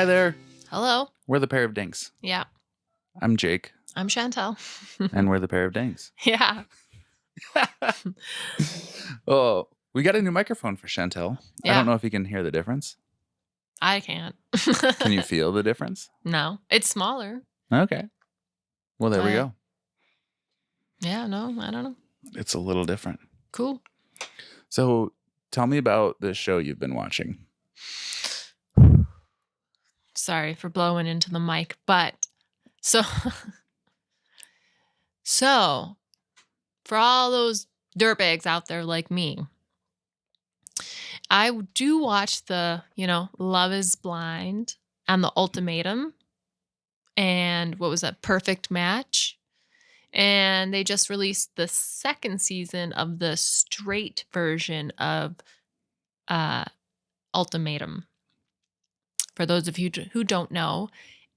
Hi there. Hello. We're the pair of dinks. Yeah. I'm Jake, I'm Chantel. and we're the pair of dinks. Yeah. Oh, we got a new microphone for Chantel. I Yeah. don't know if you can hear the difference. I can't. Can you feel the difference? No. It's smaller. Okay. Well, there we But- go. Yeah, no, I don't know. It's a little different. Cool. So tell me about the show you've been watching. Sorry for blowing into the mic, but so for all those dirtbags out there like me, I do watch the, Love is Blind and The Ultimatum and what was that, Perfect Match. And they just released the second season of the straight version of Ultimatum. For those of you who don't know,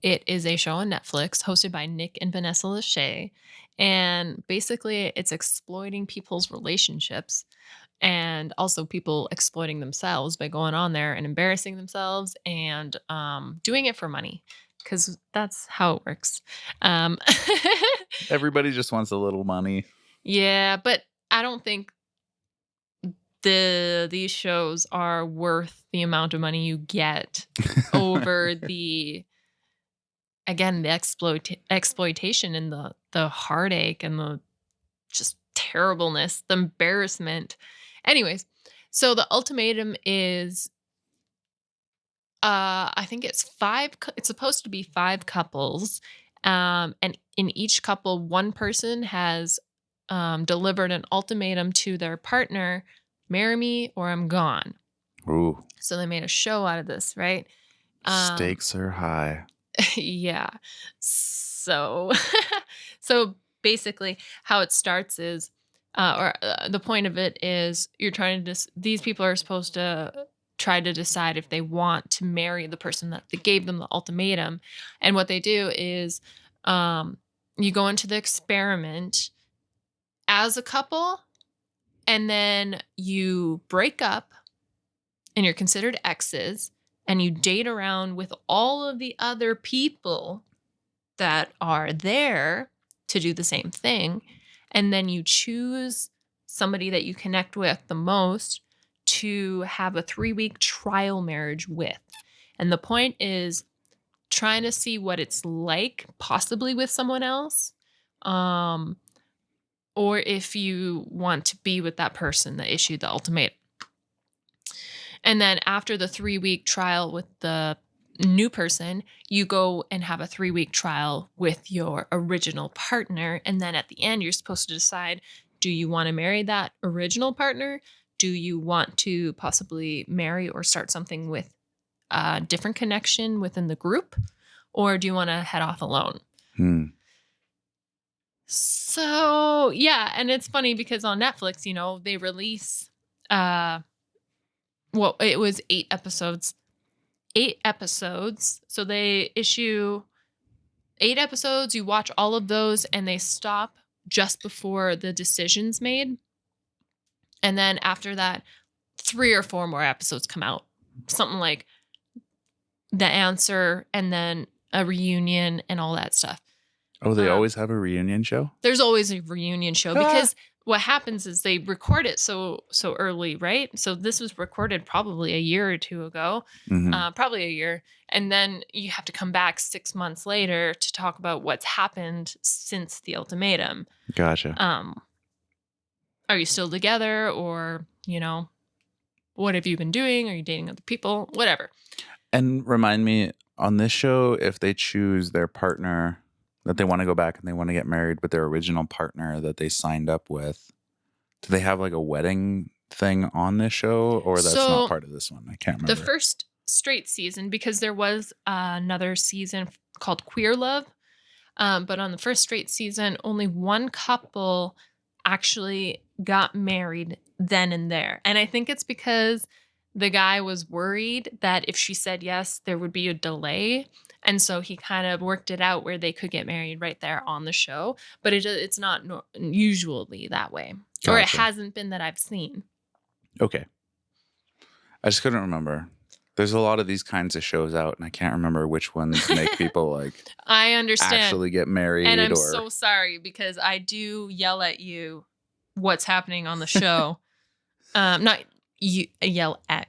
it is a show on Netflix hosted by Nick and Vanessa Lachey. And basically, it's exploiting people's relationships and also people exploiting themselves by going on there and embarrassing themselves and doing it for money, because that's how it works. Everybody just wants a little money. Yeah, but I don't think these shows are worth the amount of money you get over the exploitation and the heartache and the just terribleness, the embarrassment. Anyways, so the ultimatum is I think it's it's supposed to be 5 couples. And in each couple, one person has delivered an ultimatum to their partner: marry me or I'm gone. Ooh, So they made a show out of this, right? stakes are high. Yeah. So so basically how it starts is the point of it is you're trying to these people are supposed to try to decide if they want to marry the person that they gave them the ultimatum. And what they do is you go into the experiment as a couple, and then you break up and you're considered exes, and you date around with all of the other people that are there to do the same thing. And then you choose somebody that you connect with the most to have a 3-week trial marriage with. And the point is trying to see what it's like, possibly with someone else. Or if you want to be with that person that issued the ultimatum. And then after the 3-week trial with the new person, you go and have a 3-week trial with your original partner. And then at the end, you're supposed to decide, do you want to marry that original partner? Do you want to possibly marry or start something with a different connection within the group? Or do you want to head off alone? So, yeah. And it's funny because on Netflix, they release, it was 8 episodes. 8 episodes. So they issue 8 episodes. You watch all of those and they stop just before the decision's made. And then after that, 3 or 4 more episodes come out. Something like the answer and then a reunion and all that stuff. Oh, they always have a reunion show? There's always a reunion show because what happens is they record it so early, right? So this was recorded probably a year or 2 ago, probably a year. And then you have to come back 6 months later to talk about what's happened since the ultimatum. Gotcha. Are you still together, or, what have you been doing? Are you dating other people? Whatever. And remind me, on this show, if they choose their partner that they want to go back and they want to get married with their original partner that they signed up with, do they have like a wedding thing on this show, or that's not part of this one? I can't remember. The first straight season, because there was another season called Queer Love, but on the first straight season, only one couple actually got married then and there. And I think it's because the guy was worried that if she said yes, there would be a delay. And so he kind of worked it out where they could get married right there on the show. But it's not usually that way. Gotcha. Or it hasn't been that I've seen. Okay. I just couldn't remember. There's a lot of these kinds of shows out, and I can't remember which ones make people like I understand. actually get And married I'm or so sorry because I do yell at you what's happening on the show. Not you I yell at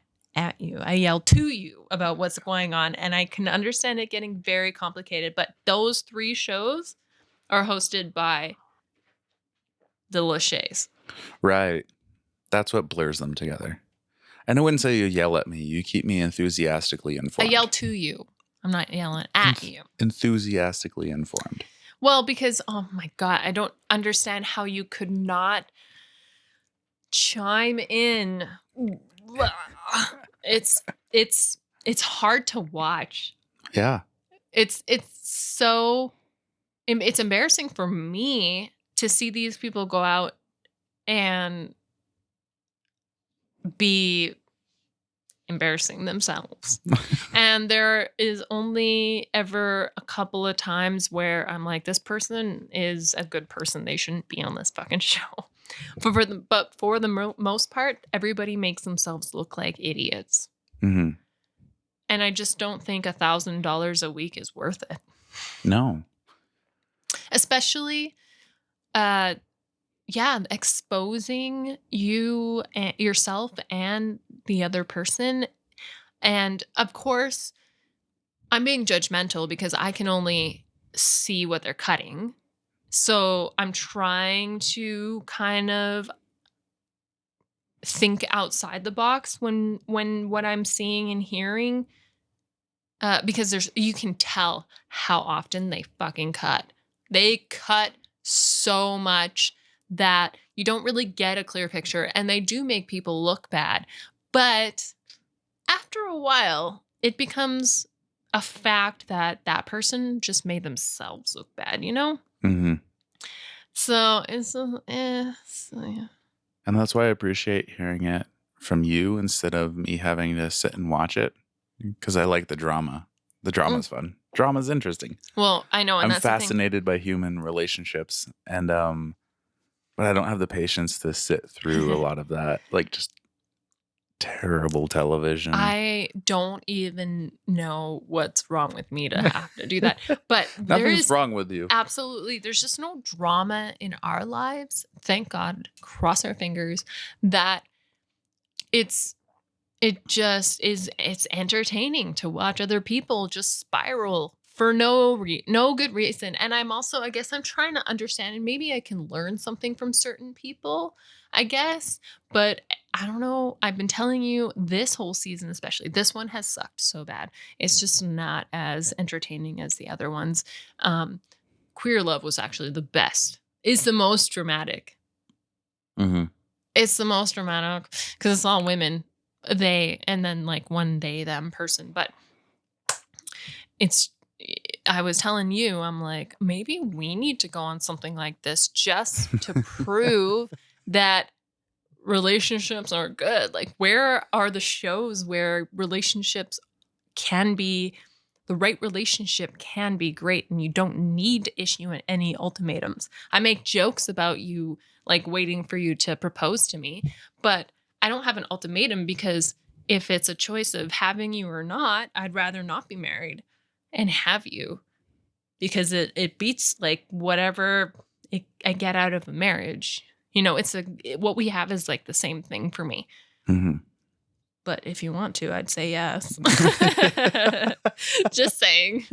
you. I yell to you about what's going on, and I can understand it getting very complicated, but those 3 shows are hosted by the Lachey's. right. That's what blurs them together. And I wouldn't say you yell at me. You keep me enthusiastically I informed. yell to you. I'm not yelling at you. Enthusiastically informed. Well, because oh my god, I don't understand how you could not chime in. It's it's hard to watch. Yeah. It's so it's embarrassing for me to see these people go out and be embarrassing themselves. And there is only ever a couple of times where I'm like, this person is a good person. They shouldn't be on this fucking show. But for the most part, everybody makes themselves look like idiots. Mm-hmm. And I just don't think $1,000 a week is worth it. No. Especially, exposing you and yourself and the other person. And of course, I'm being judgmental because I can only see what they're cutting. So I'm trying to kind of think outside the box when what I'm seeing and hearing, because you can tell how often they fucking cut. They cut so much that you don't really get a clear picture, and they do make people look bad. But after a while, it becomes a fact that that person just made themselves look bad, you know? Mm-hmm. So it's yeah. And that's why I appreciate hearing it from you instead of me having to sit and watch it. Because I like the drama. The drama's fun. Drama's interesting. Well, I know, and I'm that's the thing. fascinated by human relationships, and but I don't have the patience to sit through a lot of that, like just terrible television. I don't even know what's wrong with me to have to do that. But there Nothing's is wrong with you. absolutely, there's just no drama in our lives. Thank God, cross our fingers, that it just is, it's entertaining to watch other people just spiral for no good reason. And I'm also, I guess I'm trying to understand, and maybe I can learn something from certain people, I guess. But I don't know. I've been telling you this whole season, especially this one, has sucked so bad. It's just not as entertaining as the other ones. Queer Love was actually the best. It's the most dramatic. Mm-hmm. It's the most dramatic because it's all women. They, and then like one they, them person. But I was telling you, I'm like, maybe we need to go on something like this just to prove that relationships are good. Like, where are the shows where relationships can be, the right relationship can be great and you don't need to issue any ultimatums? I make jokes about you, like waiting for you to propose to me, but I don't have an ultimatum, because if it's a choice of having you or not, I'd rather not be married and have you, because it beats like whatever I get out of a marriage. You know, what we have is like the same thing for me. Mm-hmm. But if you want to, I'd say yes. Just saying.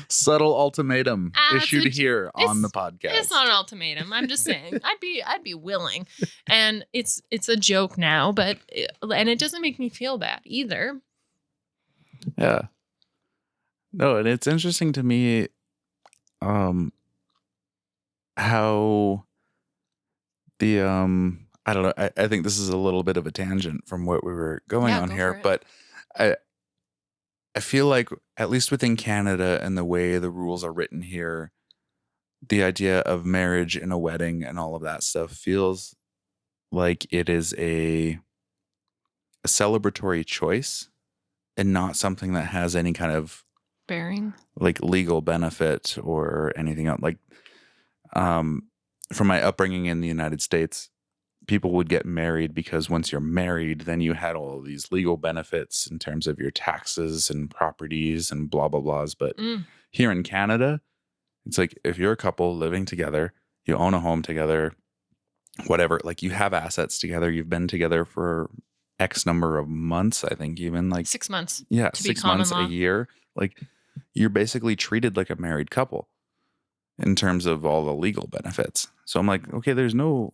Subtle ultimatum issued here on the podcast. It's not an ultimatum. I'm just saying I'd be willing. And it's a joke now, but and it doesn't make me feel bad either. Yeah. No, and it's interesting to me how the I don't know, I think this is a little bit of a tangent from what we were going on here, but I feel like, at least within Canada and the way the rules are written here, the idea of marriage and a wedding and all of that stuff feels like it is a celebratory choice and not something that has any kind of bearing, like legal benefit or anything else. Like, from my upbringing in the United States, people would get married because once you're married, then you had all these legal benefits in terms of your taxes and properties and blah, blah, blahs. But Mm. here in Canada, it's like if you're a couple living together, you own a home together, whatever, like you have assets together, you've been together for X number of months, I think even like 6 months yeah, to be 6 common months, a law. year, like you're basically treated like a married couple in terms of all the legal benefits. So I'm like, okay, there's no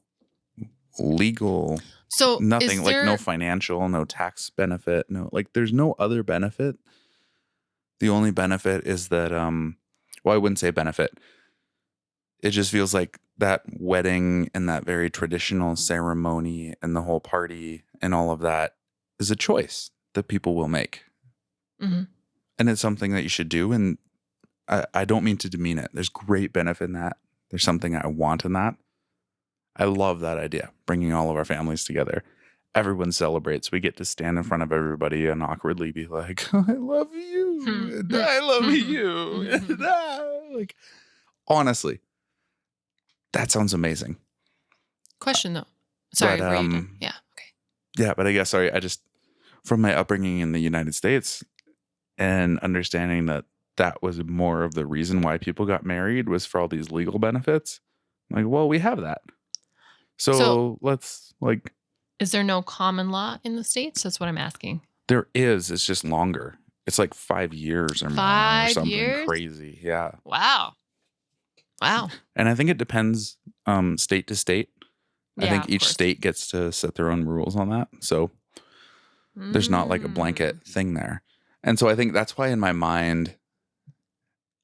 legal So nothing, is like no there financial, no tax benefit, no, like there's no other benefit. The only benefit is that well, I wouldn't say benefit. It just feels like that wedding and that very traditional ceremony and the whole party and all of that is a choice that people will make. Mhm. And it's something that you should do. And I don't mean to demean it. There's great benefit in that. There's something I want in that. I love that idea, bringing all of our families together. Everyone celebrates. We get to stand in front of everybody and awkwardly be like, I love you. And I love you. And like, honestly, that sounds amazing. Question though. Sorry, But were you done? Yeah. Okay. yeah, but I guess sorry, I just from my upbringing in the United States and understanding that that was more of the reason why people got married was for all these legal benefits. I'm like, well, we have that. So So let's like is there no common law in the States? That's what I'm asking. there is, it's just longer. It's like 5 years or more or 5 something years? crazy. Yeah. Wow. Wow. And I think it depends state to state. I Yeah, think of each course. state gets to set their own rules on that. So there's not like a blanket Mm. thing there. And so I think that's why in my mind,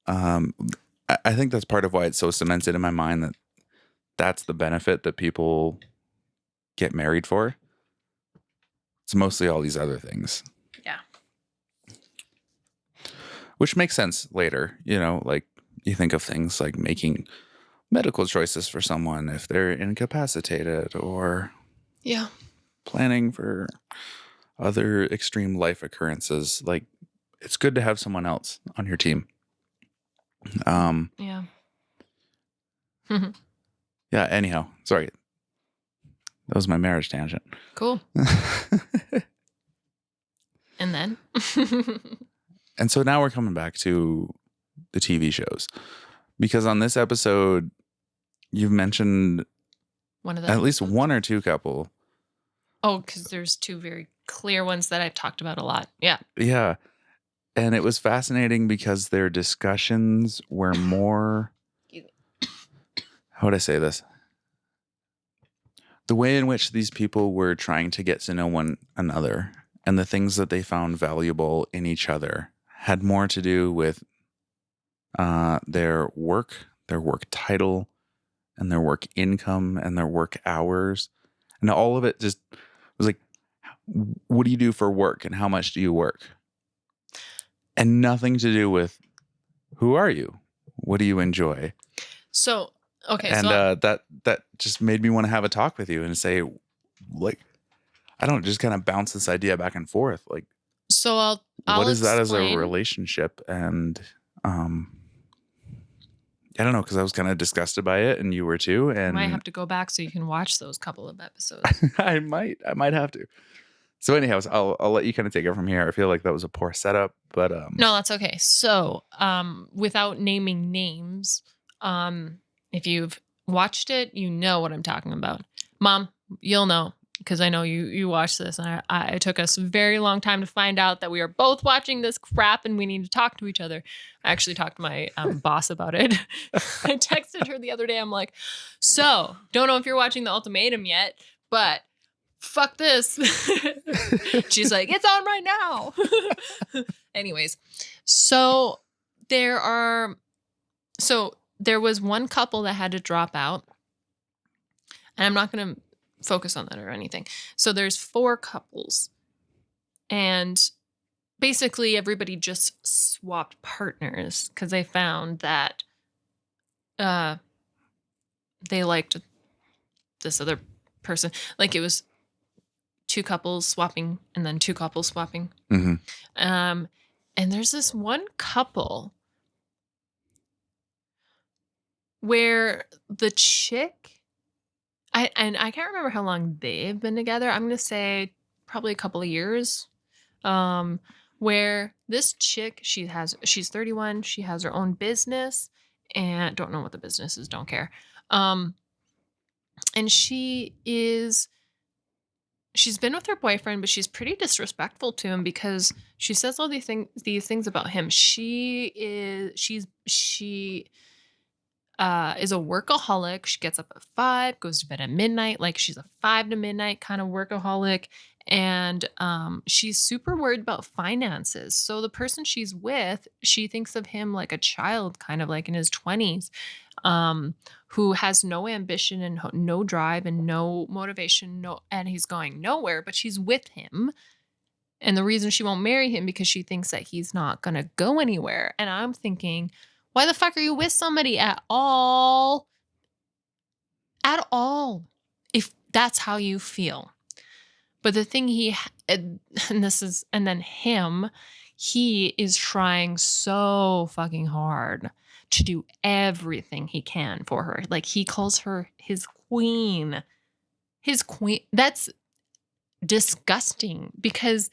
um, I think that's part of why it's so cemented in my mind that that's the benefit that people get married for. It's mostly all these other things, Yeah. which makes sense later. You know, like you think of things like making medical choices for someone if they're incapacitated or Yeah. planning for other extreme life occurrences. Like it's good to have someone else on your team. Yeah. Yeah. Anyhow, sorry. That was my marriage tangent. Cool. And then? And so now we're coming back to the TV shows because on this episode, you've mentioned One of the at least episodes? one or two couple. Oh, because there's two very clear ones that I've talked about a lot. Yeah. Yeah. And it was fascinating because their discussions were more, how would I say this? The way in which these people were trying to get to know one another and the things that they found valuable in each other had more to do with their work title, and their work income and their work hours. And all of it just was like, what do you do for work and how much do you work? And nothing to do with who are you? What do you enjoy? So, okay. And So, that just made me want to have a talk with you and say, like, I don't know, just kind of bounce this idea back and forth. Like, so I'll what is that as a explain. relationship? And I don't know, because I was kind of disgusted by it, and you were too. I might And have to go back so you can watch those couple of episodes. I might have to. So, anyhow, I'll let you kind of take it from here. I feel like that was a poor setup, but No, that's okay. So, without naming names, if you've watched it, you know what I'm talking about. Mom, you'll know because I know you watched this, and it took us a very long time to find out that we are both watching this crap, and we need to talk to each other. I actually talked to my boss about it. I texted her the other day. I'm like, so don't know if you're watching The Ultimatum yet, but fuck this. She's like, it's on right now. Anyways, so there was one couple that had to drop out, and I'm not going to focus on that or anything. So there's 4 couples, and basically everybody just swapped partners because they found that they liked this other person. Like it was 2 couples swapping and then 2 couples swapping. mm-hmm. And there's this one couple where the chick I can't remember how long they've been together. I'm gonna say probably a couple of years. Um, where this chick, she's 31, she has her own business, and don't know what the business is, don't care. Um, and she's been with her boyfriend, but she's pretty disrespectful to him because she says all these things about him. She is a workaholic. She gets up at 5, goes to bed at midnight. Like, she's a 5 to midnight kind of workaholic. And she's super worried about finances. So the person she's with, she thinks of him like a child, kind of like in his 20s, um, who has no ambition and no drive and no motivation, and he's going nowhere, but she's with him. And the reason she won't marry him because she thinks that he's not going to go anywhere. And I'm thinking, why the fuck are you with somebody at all? At all. If that's how you feel. But the thing and then him, he is trying so fucking hard to do everything he can for her. Like, he calls her his queen. His queen. That's disgusting because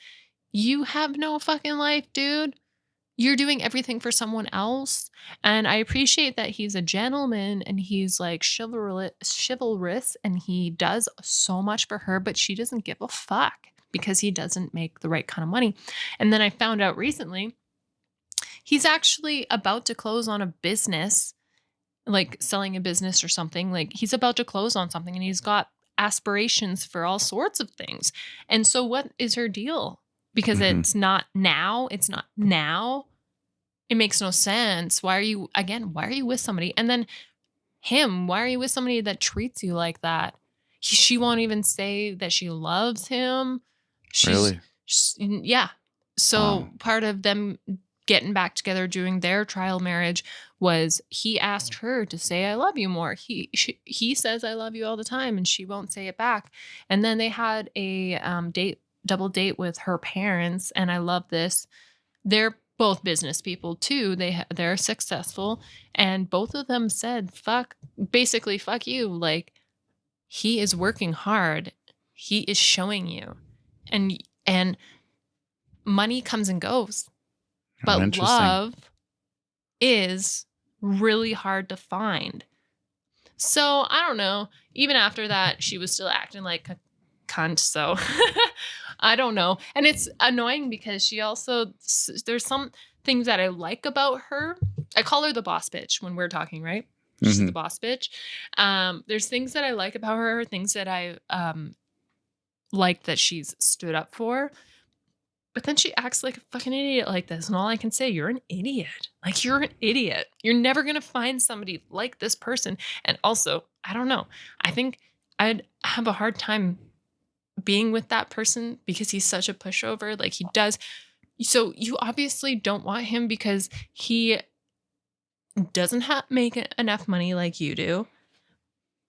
you have no fucking life, dude. You're doing everything for someone else. And I appreciate that he's a gentleman and he's like chivalrous and he does so much for her, but she doesn't give a fuck because he doesn't make the right kind of money. And then I found out recently he's actually about to close on a business, like selling a business or something. Like, he's about to close on something and he's got aspirations for all sorts of things. And so what is her deal? Because Hmm. it's not now. It's not now. It makes no sense. Why are you with somebody? And then him, why are you with somebody that treats you like that? She won't even say that she loves him. Really? Yeah. Wow. So part of them getting back together, doing their trial marriage, was he asked her to say "I love you" more. He says "I love you" all the time, and she won't say it back. And then they had a double date with her parents, and I love this. They're both business people too. They're successful, and both of them said, basically fuck you. Like, he is working hard. He is showing you. And money comes and goes, Oh, but interesting. love is really hard to find. So I don't know. Even after that, she was still acting like a cunt. So I don't know. And it's annoying because there's some things that I like about her. I call her the boss bitch when we're talking, right? She's Hmm. the boss bitch. There's things that I like about her, things that I like that she's stood up for. But then she acts like a fucking idiot like this. And all I can say, you're an idiot. Like, you're an idiot. You're never going to find somebody like this person. And also, I don't know. I think I'd have a hard time being with that person because he's such a pushover. Like, he does. So you obviously don't want him because he doesn't make enough money like you do.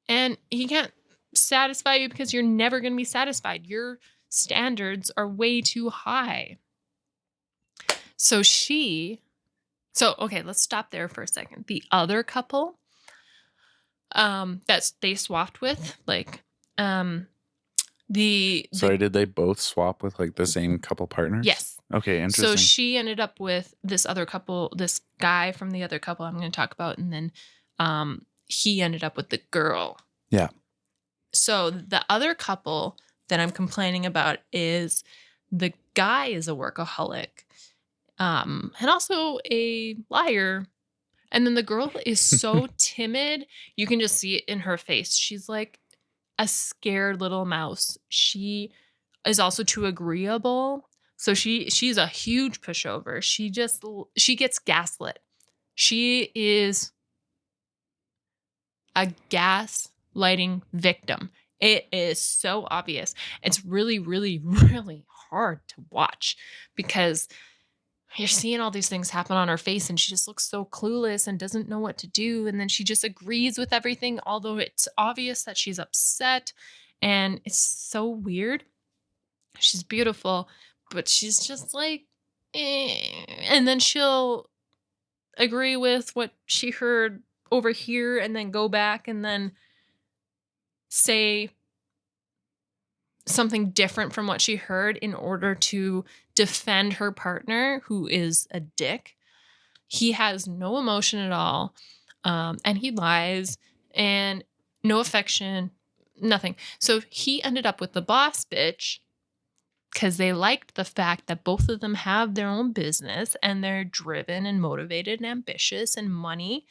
And he can't satisfy you because you're never going to be satisfied. Your standards are way too high. So okay, let's stop there for a second. The other couple that they swapped with, like, Sorry, the did they both swap with like the same couple partners? yes. Okay, So interesting. she ended up with this other couple, this guy from the other couple I'm going to talk about, and then he ended up with the girl. Yeah. So the other couple that I'm complaining about is the guy is a workaholic, and also a liar. And then the girl is so timid. You can just see it in her face. She's like a scared little mouse. She is also too agreeable. So she's a huge pushover. She gets gaslit. She is a gaslighting victim. It is so obvious. It's really, really, really hard to watch because you're seeing all these things happen on her face and she just looks so clueless and doesn't know what to do. And then she just agrees with everything, although it's obvious that she's upset. And it's so weird. She's beautiful, but she's just like, eh. And then she'll agree with what she heard over here and then go back and then say something different from what she heard in order to defend her partner who is a dick. He has no emotion at all. And he lies and no affection, nothing. So he ended up with the boss bitch because they liked the fact that both of them have their own business and they're driven and motivated and ambitious and money.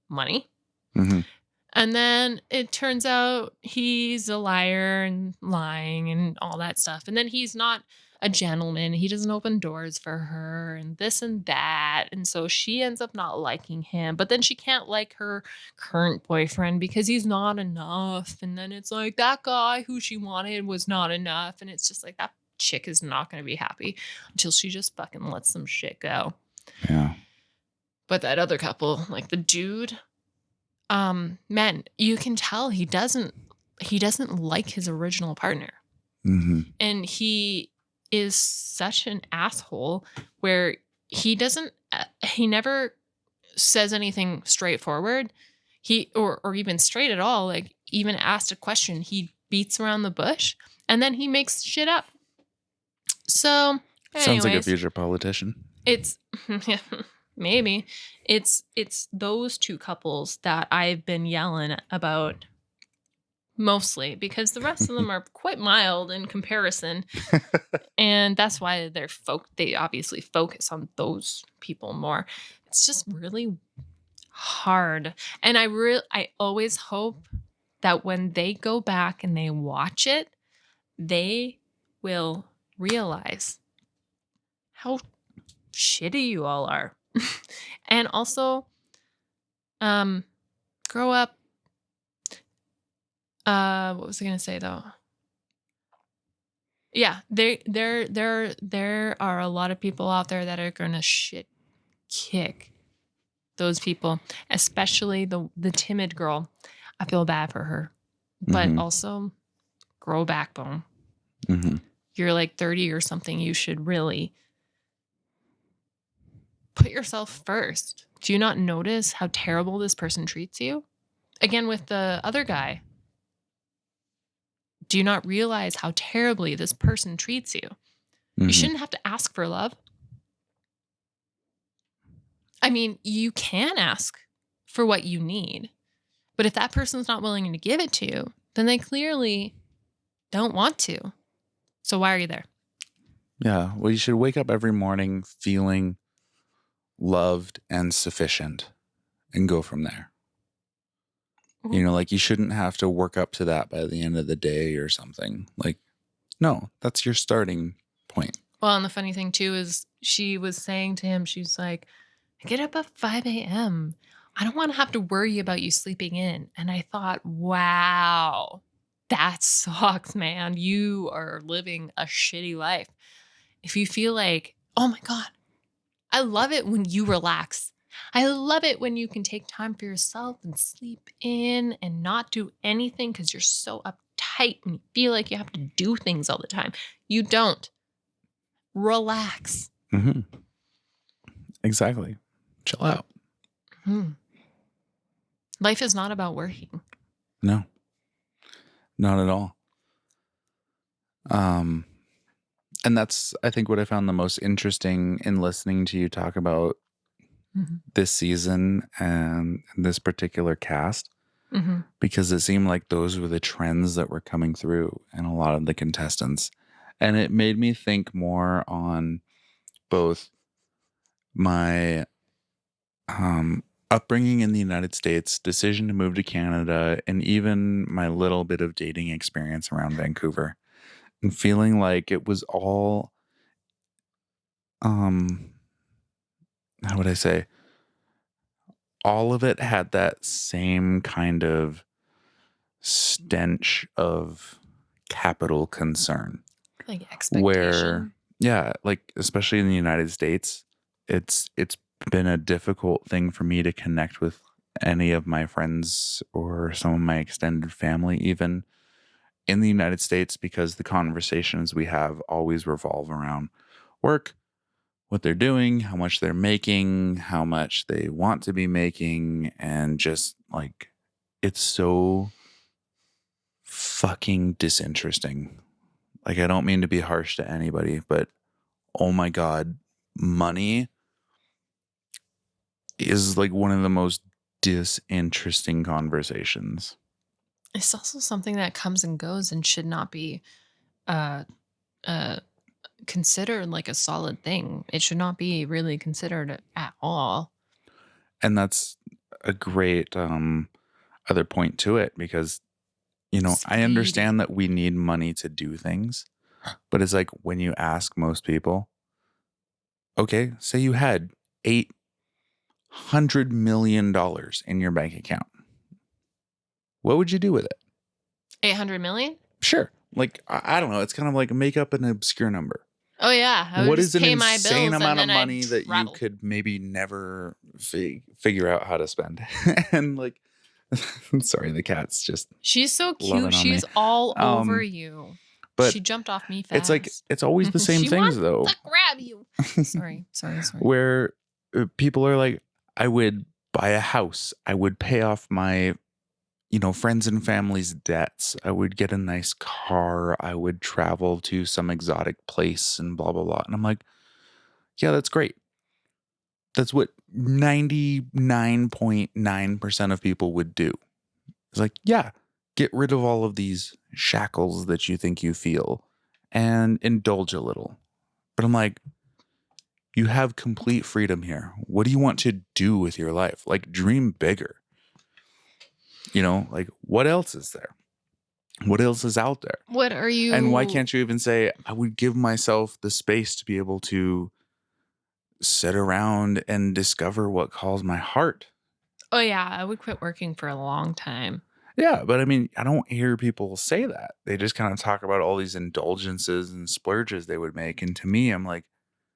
Mhm. And then it turns out he's a liar and lying and all that stuff. And then he's not a gentleman. He doesn't open doors for her and this and that. And so she ends up not liking him. But then she can't like her current boyfriend because he's not enough. And then it's like that guy who she wanted was not enough. And it's just like that chick is not going to be happy until she just fucking lets some shit go. Yeah. But that other couple, like the dude, man, you can tell he doesn't like his original partner. Mhm. And he is such an asshole where he doesn't he never says anything straightforward. He or even straight at all, like even asked a question, he beats around the bush and then he makes shit up. So, Sounds like a anyways, future politician. it's maybe it's those two couples that I've been yelling about mostly because the rest of them are quite mild in comparison, and that's why they obviously focus on those people more. It's just really hard, and I always hope that when they go back and they watch it, they will realize how shitty you all are. And also, grow up. What was I gonna say though? Yeah, there are a lot of people out there that are gonna shit kick those people, especially the timid girl. I feel bad for her, but Mhm. also grow backbone. Mhm. You're like 30 or something. You should really put yourself first. Do you not notice how terrible this person treats you? Again, with the other guy, do you not realize how terribly this person treats you? You Mhm. shouldn't have to ask for love. I mean, you can ask for what you need, but if that person's not willing to give it to you, then they clearly don't want to. So why are you there? Yeah. Well, you should wake up every morning feeling loved and sufficient and go from there. You know, like you shouldn't have to work up to that by the end of the day or something. Like, no, that's your starting point. Well, and the funny thing too is she was saying to him, she's like, I get up at 5 a.m. I don't want to have to worry about you sleeping in. And I thought, wow, that sucks, man. You are living a shitty life. If you feel like, oh my God, I love it when you relax. I love it when you can take time for yourself and sleep in and not do anything because you're so uptight and you feel like you have to do things all the time. You don't. Relax. Mhm. Exactly. Chill out. Hmm. Life is not about working. No, not at all. Um, and that's, I think, what I found the most interesting in listening to you talk about Mhm. this season and this particular cast, Mhm. because it seemed like those were the trends that were coming through in a lot of the contestants. And it made me think more on both my upbringing in the United States, decision to move to Canada, and even my little bit of dating experience around Vancouver, and feeling like it was all, um, how would I say, all of it had that same kind of stench of capital concern Like where, expectation. yeah, like especially in the United States, it's been a difficult thing for me to connect with any of my friends or some of my extended family even in the United States, because the conversations we have always revolve around work, what they're doing, how much they're making, how much they want to be making, and just like it's so fucking disinteresting. Like, I don't mean to be harsh to anybody, but oh my God, money is like one of the most disinteresting conversations. It's also something that comes and goes and should not be uh uh considered like a solid thing. It should not be really considered at all. And that's a great other point to it because, I Speed. understand that we need money to do things, but it's like when you ask most people, okay, say you had $800 million in your bank account. What would you do with it? 800 million? Sure. Like, I don't know. It's kind of like make up an obscure number. Oh yeah, I would What just is an pay my insane bills and amount of then I'd money that you travel. could maybe never figure out how to spend? And like, sorry, the cat's just She's so cute. loving on me. She's all over Um, you. but She jumped off me it's like, fast. it's always the same She things wants though, to grab you. Sorry, sorry, sorry. where people are like, I would buy a house. I would pay off my, friends and family's debts. I would get a nice car. I would travel to some exotic place and blah, blah, blah. And I'm like, yeah, that's great. That's what 99.9% of people would do. It's like, yeah, get rid of all of these shackles that you think you feel and indulge a little. But I'm like, you have complete freedom here. What do you want to do with your life? Like, dream bigger. Like, what else is there? What else is out there? What are And why you? can't you even say, I would give myself the space to be able to sit around and discover what calls my heart? Oh yeah, I would quit working for a long time. Yeah, but I mean, I don't hear people say that. They just kind of talk about all these indulgences and splurges they would make. And to me, I'm like,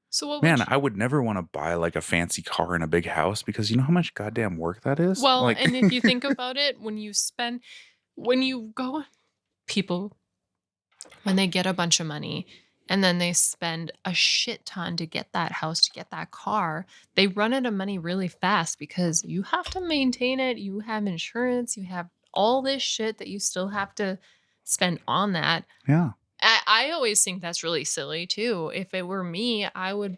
So what would man, you? I would never want to buy like a fancy car and a big house because you know how much goddamn work that is? Well, Like, and if you think about it, when you go, people, when they get a bunch of money and then they spend a shit ton to get that house, to get that car, they run out of money really fast because you have to maintain it. You have insurance, you have all this shit that you still have to spend on that. yeah, I always think that's really silly too. If it were me, I would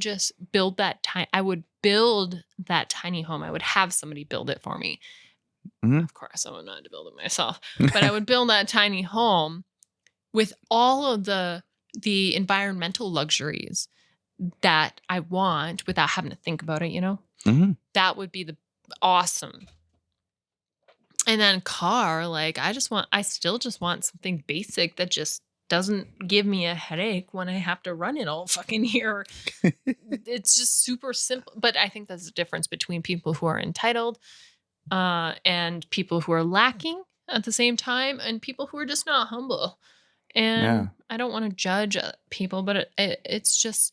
just build that I would build that tiny home. I would have somebody build it for me. hmm Of course, I would not to build it myself, but I would build that tiny home with all of the environmental luxuries that I want without having to think about it, hmm That would be the awesome. And then car, like I still just want something basic that just doesn't give me a headache when I have to run it all fucking year. It's just super simple. But I think that's the difference between people who are entitled and people who are lacking at the same time and people who are just not humble. yeah. And I don't want to judge people, but it's just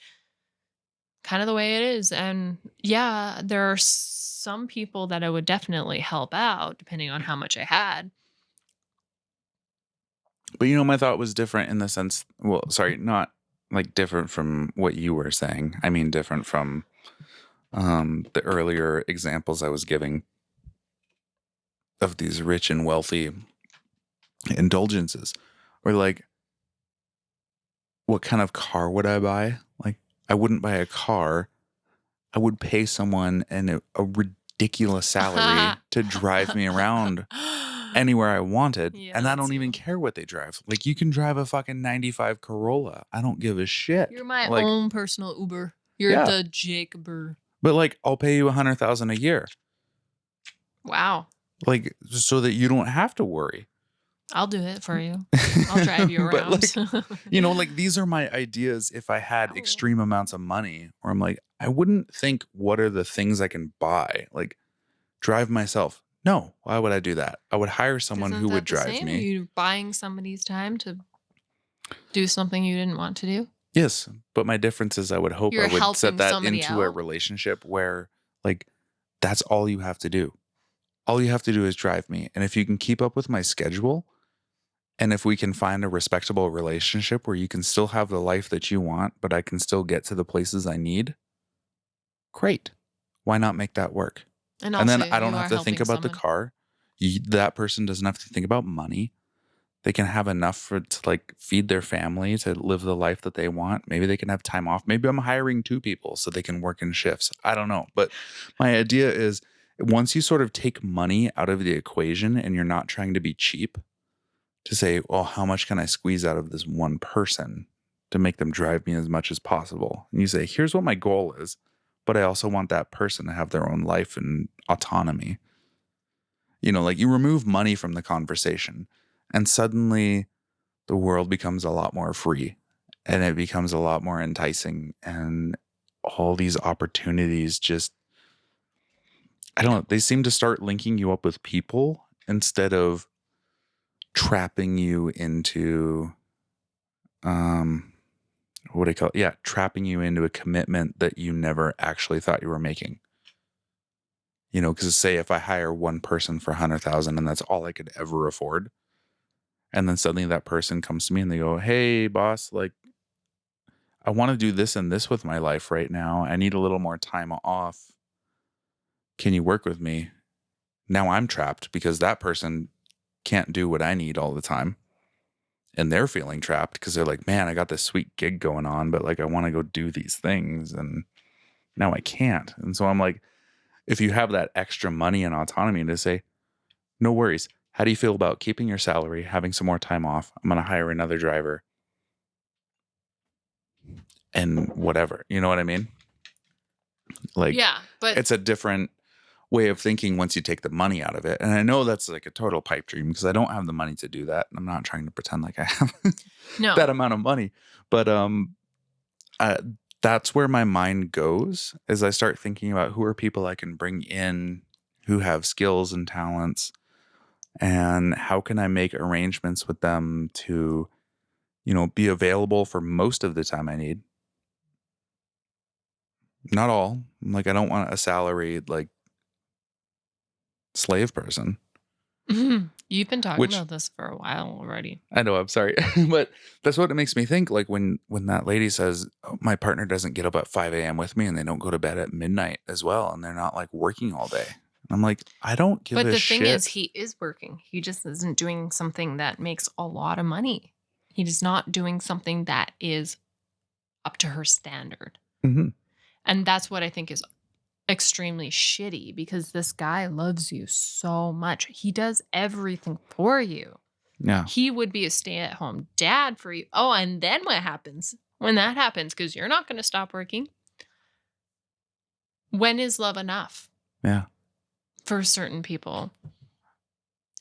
kind of the way it is. And yeah, there are some people that I would definitely help out depending on how much I had. But my thought was different in the sense, well, sorry, not like different from what you were saying. I mean, different from the earlier examples I was giving of these rich and wealthy indulgences. Or like, what kind of car would I buy? Like, I wouldn't buy a car. I would pay someone a ridiculous salary to drive me around anywhere I wanted. Yeah, And I that's don't even you. care what they drive. Like, you can drive a fucking 95 Corolla. I don't give a shit. You're my Like, own personal Uber. You're yeah. the Jacober. But like, I'll pay you 100,000 a year. Wow. Like, so that you don't have to worry. I'll do it for you. I'll drive you But around. like, like these are my ideas if I had Ow. extreme amounts of money, or I'm like, I wouldn't think what are the things I can buy? Like, drive myself. No, why would I do that? I would hire someone Isn't who would that the drive same? me. You buying somebody's time to do something you didn't want to do? Yes, but my difference is I would hope I You're would set helping that somebody into a out. relationship where like that's all you have to do. All you have to do is drive me. And if you can keep up with my schedule, and if we can find a respectable relationship where you can still have the life that you want, but I can still get to the places I need, great. Why not make that work? And And also, then I don't you have are to think helping about the someone. car. That person doesn't have to think about money. they can have enough to like feed their family, to live the life that they want. Maybe they can have time off. Maybe I'm hiring 2 people so they can work in shifts. I don't know. But my idea is, once you sort of take money out of the equation and you're not trying to be cheap, to say, well, how much can I squeeze out of this one person to make them drive me as much as possible? And you say, here's what my goal is, but I also want that person to have their own life and autonomy. Like, you remove money from the conversation and suddenly the world becomes a lot more free and it becomes a lot more enticing, and all these opportunities just, I don't know, they seem to start linking you up with people instead of trapping you into what do you call it? Yeah, trapping you into a commitment that you never actually thought you were making. Because say if I hire one person for 100,000 and that's all I could ever afford, and then suddenly that person comes to me and they go, "Hey, boss, like, I want to do this and this with my life right now. I need a little more time off. Can you work with me?" Now I'm trapped because that person can't do what I need all the time. And they're feeling trapped because they're like, "Man, I got this sweet gig going on, but like I want to go do these things and now I can't." And so I'm like, if you have that extra money and autonomy to say, "No worries. How do you feel about keeping your salary, having some more time off? I'm going to hire another driver and whatever." You know what I mean? Like, Yeah, but it's a different way of thinking once you take the money out of it. And I know that's like a total pipe dream because I don't have the money to do that. I'm not trying to pretend like I have no. that amount of money. But uh, that's where my mind goes as I start thinking about who are people I can bring in who have skills and talents, and how can I make arrangements with them to, be available for most of the time I need. Not all. Like, I don't want a salaried, like, slave person, You've been talking which about this for a while already. I know, I'm sorry. But that's what it makes me think. Like, when that lady says, "Oh, my partner doesn't get up at 5 a.m. with me and they don't go to bed at midnight as well. And they're not like working all day." I'm like, I don't give But a the thing is, shit. he is working. He just isn't doing something that makes a lot of money. He's not doing something that is up to her standard. Hmm. And that's what I think is extremely shitty, because this guy loves you so much. He does everything for you. Yeah. He would be a stay-at-home dad for you. Oh, and then what happens? When that happens, because you're not going to stop working. When is love enough Yeah. for certain people?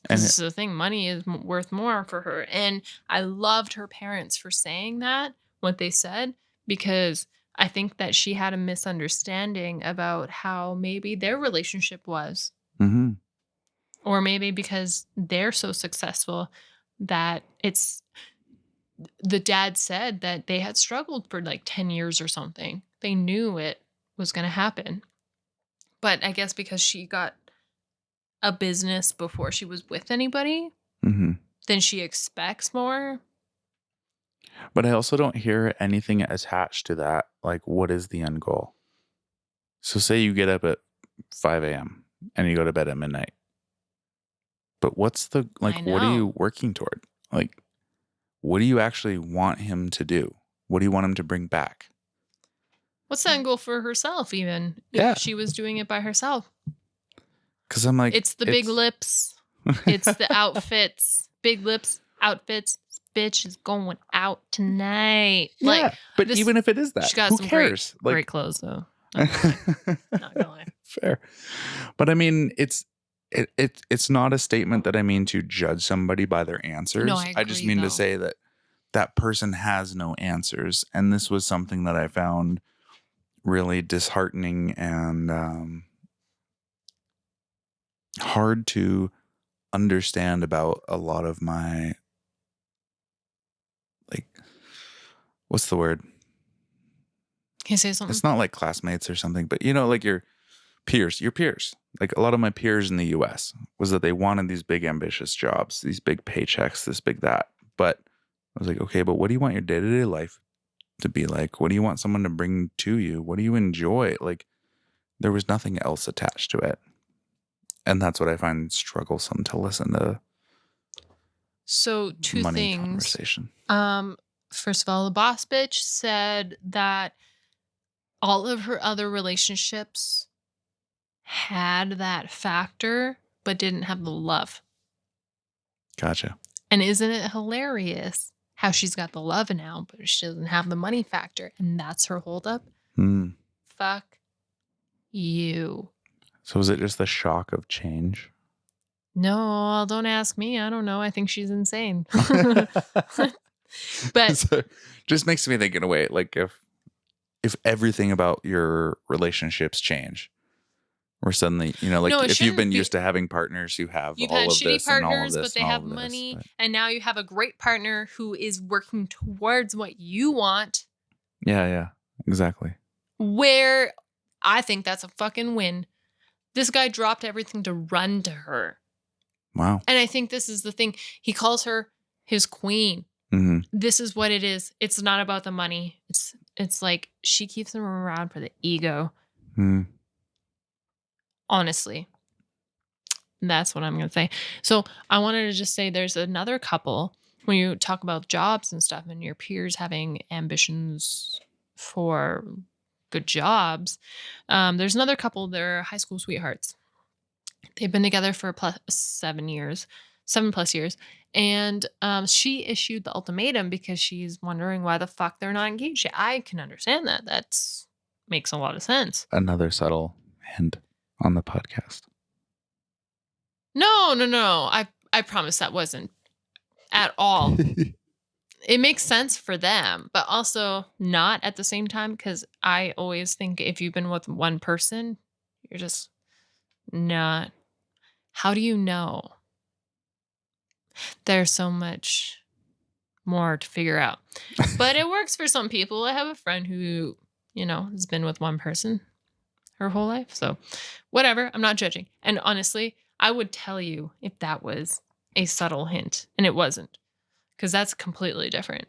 Because And this is the thing, money is worth more for her. And I loved her parents for saying that, what they said, because I think that she had a misunderstanding about how maybe their relationship was. hmm Or maybe because they're so successful that it's, the dad said that they had struggled for like 10 years or something. They knew it was going to happen. But I guess because she got a business before she was with anybody, hmm then she expects more. But I also don't hear anything attached to that. Like, what is the end goal? So say you get up at 5 a.m. and you go to bed at midnight. But what's the, I like, what are you know. working toward? Like, what do you actually want him to do? What do you want him to bring back? What's the end goal for herself, even if Yeah. she was doing it by herself? Cause I'm like, It's the big lips, it's the outfits. Big lips, outfits. This bitch is going out tonight. Like yeah. But this, even if it is that, she got who some great, cares? great Like, clothes though. Not gonna lie. Not gonna lie. fair. But I mean, it's not a statement that I mean to judge somebody by their No, answers. I I just agree mean to though. say that that person has no answers. And this was something that I found really disheartening and hard to understand about a lot of my, like, what's the word? Can you say something? It's not like classmates or something, but like your peers. Like, a lot of my peers in the US was that they wanted these big ambitious jobs, these big paychecks, this big that. But I was like, okay, but what do you want your day-to-day life to be like? What do you want someone to bring to you? What do you enjoy? Like, there was nothing else attached to it. And that's what I find strugglesome to listen to So two money things. conversation. First of all, the boss bitch said that all of her other relationships had that factor, but didn't have the love. Gotcha. And isn't it hilarious how she's got the love now, but she doesn't have the money factor? And that's her holdup? Hmm. Fuck you. So is it just the shock of change? No, don't ask me. I don't know. I think she's insane. But So, just makes me think in a way, like if everything about your relationships change, or suddenly, like no, it if you've shouldn't been be. used to having partners who have You've all had of shitty this and all of partners, but this they and all have of this, money. but And now you have a great partner who is working towards what you want, yeah, exactly. where I think that's a fucking win. This guy dropped everything to run to her. Wow. And I think this is the thing. He calls her his queen. Hmm. This is what it is. It's not about the money. It's like she keeps him around for the ego. Mm. Honestly. That's what I'm going to say. So I wanted to just say there's another couple when you talk about jobs and stuff and your peers having ambitions for good jobs. There's another couple, they're high school sweethearts. They've been together for plus 7 years, 7+ years. And she issued the ultimatum because she's wondering why the fuck they're not engaged yet. I can understand that. That's makes a lot of sense. Another subtle hint on the podcast. No. I promise that wasn't at all. It makes sense for them, but also not at the same time because I always think if you've been with one person, you're just not. How do you know? There's so much more to figure out. But it works for some people. I have a friend who, has been with one person her whole life. So, whatever. I'm not judging. And honestly, I would tell you if that was a subtle hint, and it wasn't, because that's completely different.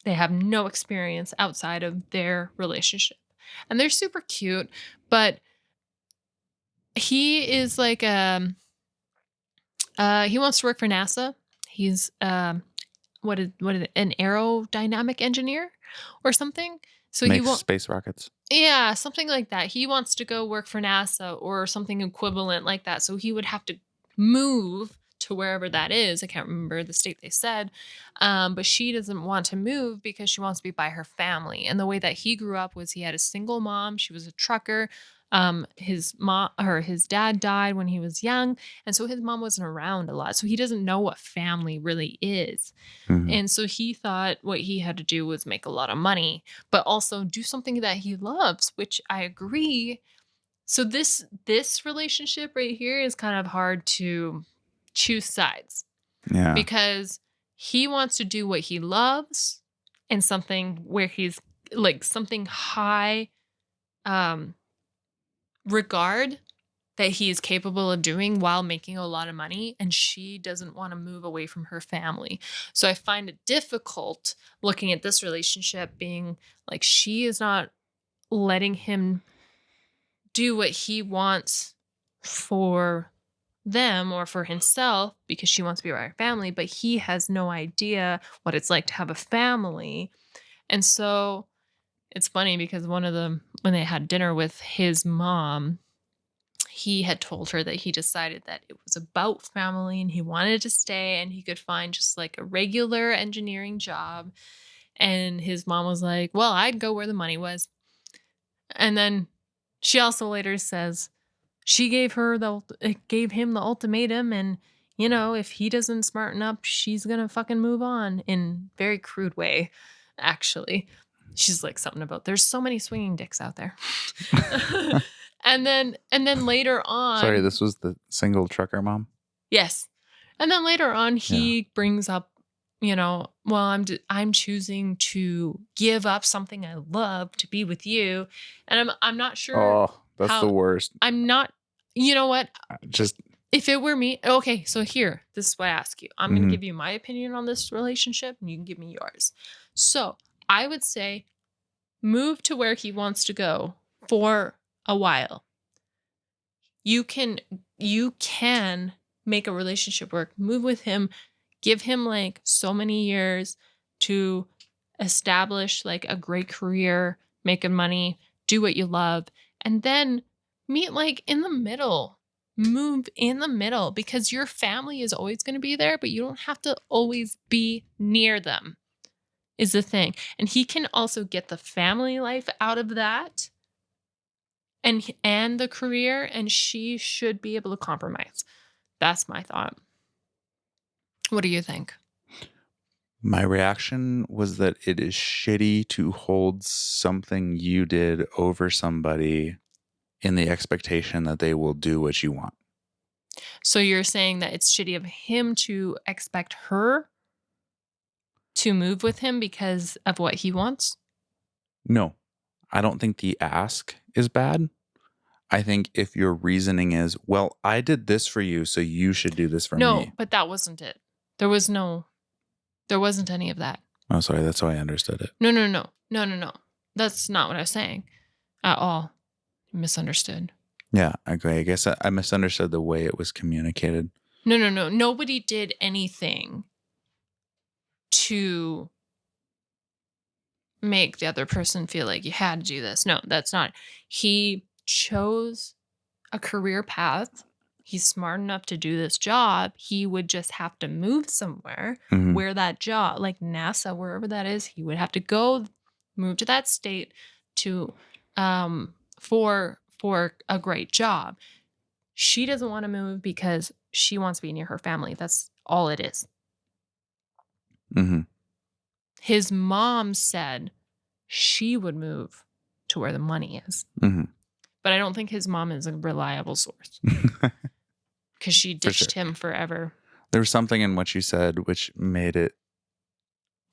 They have no experience outside of their relationship. And they're super cute, but he is like he wants to work for NASA. He's what is it, an aerodynamic engineer or something. So he Makes won't. space rockets. Yeah, something like that. He wants to go work for NASA or something equivalent like that. So he would have to move to wherever that is. I can't remember the state they said. But she doesn't want to move because she wants to be by her family. And the way that he grew up was he had a single mom. She was a trucker. His dad died when he was young. And so his mom wasn't around a lot. So he doesn't know what family really is. Mhm. And so he thought what he had to do was make a lot of money, but also do something that he loves, which I agree. So this relationship right here is kind of hard to choose sides Yeah. because he wants to do what he loves and something where he's like something high regard that he is capable of doing while making a lot of money, and she doesn't want to move away from her family. So I find it difficult looking at this relationship being like she is not letting him do what he wants for them or for himself because she wants to be with her family, but he has no idea what it's like to have a family. And so it's funny because one of them, when they had dinner with his mom, he had told her that he decided that it was about family and he wanted to stay and he could find just like a regular engineering job. And his mom was like, well, I'd go where the money was. And then she also later says she gave him the ultimatum. And, if he doesn't smarten up, she's going to fucking move on in very crude way, actually. She's like something about there's so many swinging dicks out there. And then later on, Sorry, this was the single trucker mom. yes. And then later on, he brings up, well, I'm choosing to give up something I love to be with you, and I'm not sure. Oh, that's the worst. I'm not. You know what? Just If it were me, okay. So here, this is what I ask you. I'm going to give you my opinion on this relationship, and you can give me yours. So I would say, move to where he wants to go for a while. You can make a relationship work, move with him, Give him like so many years to establish like a great career, making money, do what you love, and then meet like in the middle. Move in the middle because your family is always going to be there, but you don't have to always be near them, is the thing. And he can also get the family life out of that and the career, and she should be able to compromise. That's my thought. What do you think? My reaction was that it is shitty to hold something you did over somebody in the expectation that they will do what you want. So you're saying that it's shitty of him to expect her to move with him because of what he wants? No, I don't think the ask is bad. I think if your reasoning is, well, I did this for you, so you should do this for No, me. but that wasn't it. There wasn't any of that. Oh, sorry. That's how I understood it. No, no, no. No, no, no. That's not what I was saying at all. Misunderstood. Yeah, okay. I guess I misunderstood the way it was communicated. No, no, no. Nobody did anything to make the other person feel like you had to do this. No, that's not. He chose a career path. He's smart enough to do this job. He would just have to move somewhere Mhm. where that job, like NASA, wherever that is, he would have to go move to that state to for a great job. She doesn't want to move because she wants to be near her family. That's all it is. Mhm. His mom said she would move to where the money is. Mhm. But I don't think his mom is a reliable source because she ditched him forever. There was something in what you said which made it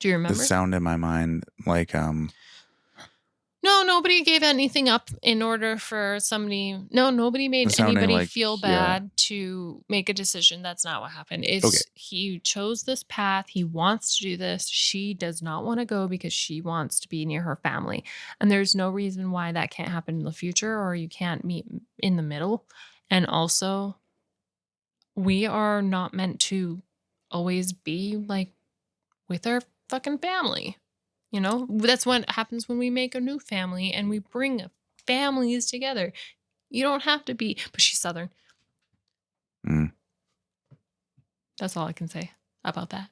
Do you the remember? sound in my mind like No, nobody gave anything up in order for somebody. No, nobody made sounding anybody like, feel yeah. bad to make a decision. That's not what happened. It's Okay. he chose this path. He wants to do this. She does not want to go because she wants to be near her family. And there's no reason why that can't happen in the future or you can't meet in the middle. And also, we are not meant to always be like with our fucking family. You know, that's what happens when we make a new family and we bring families together. You don't have to be, but she's Southern. Mm. That's all I can say about that.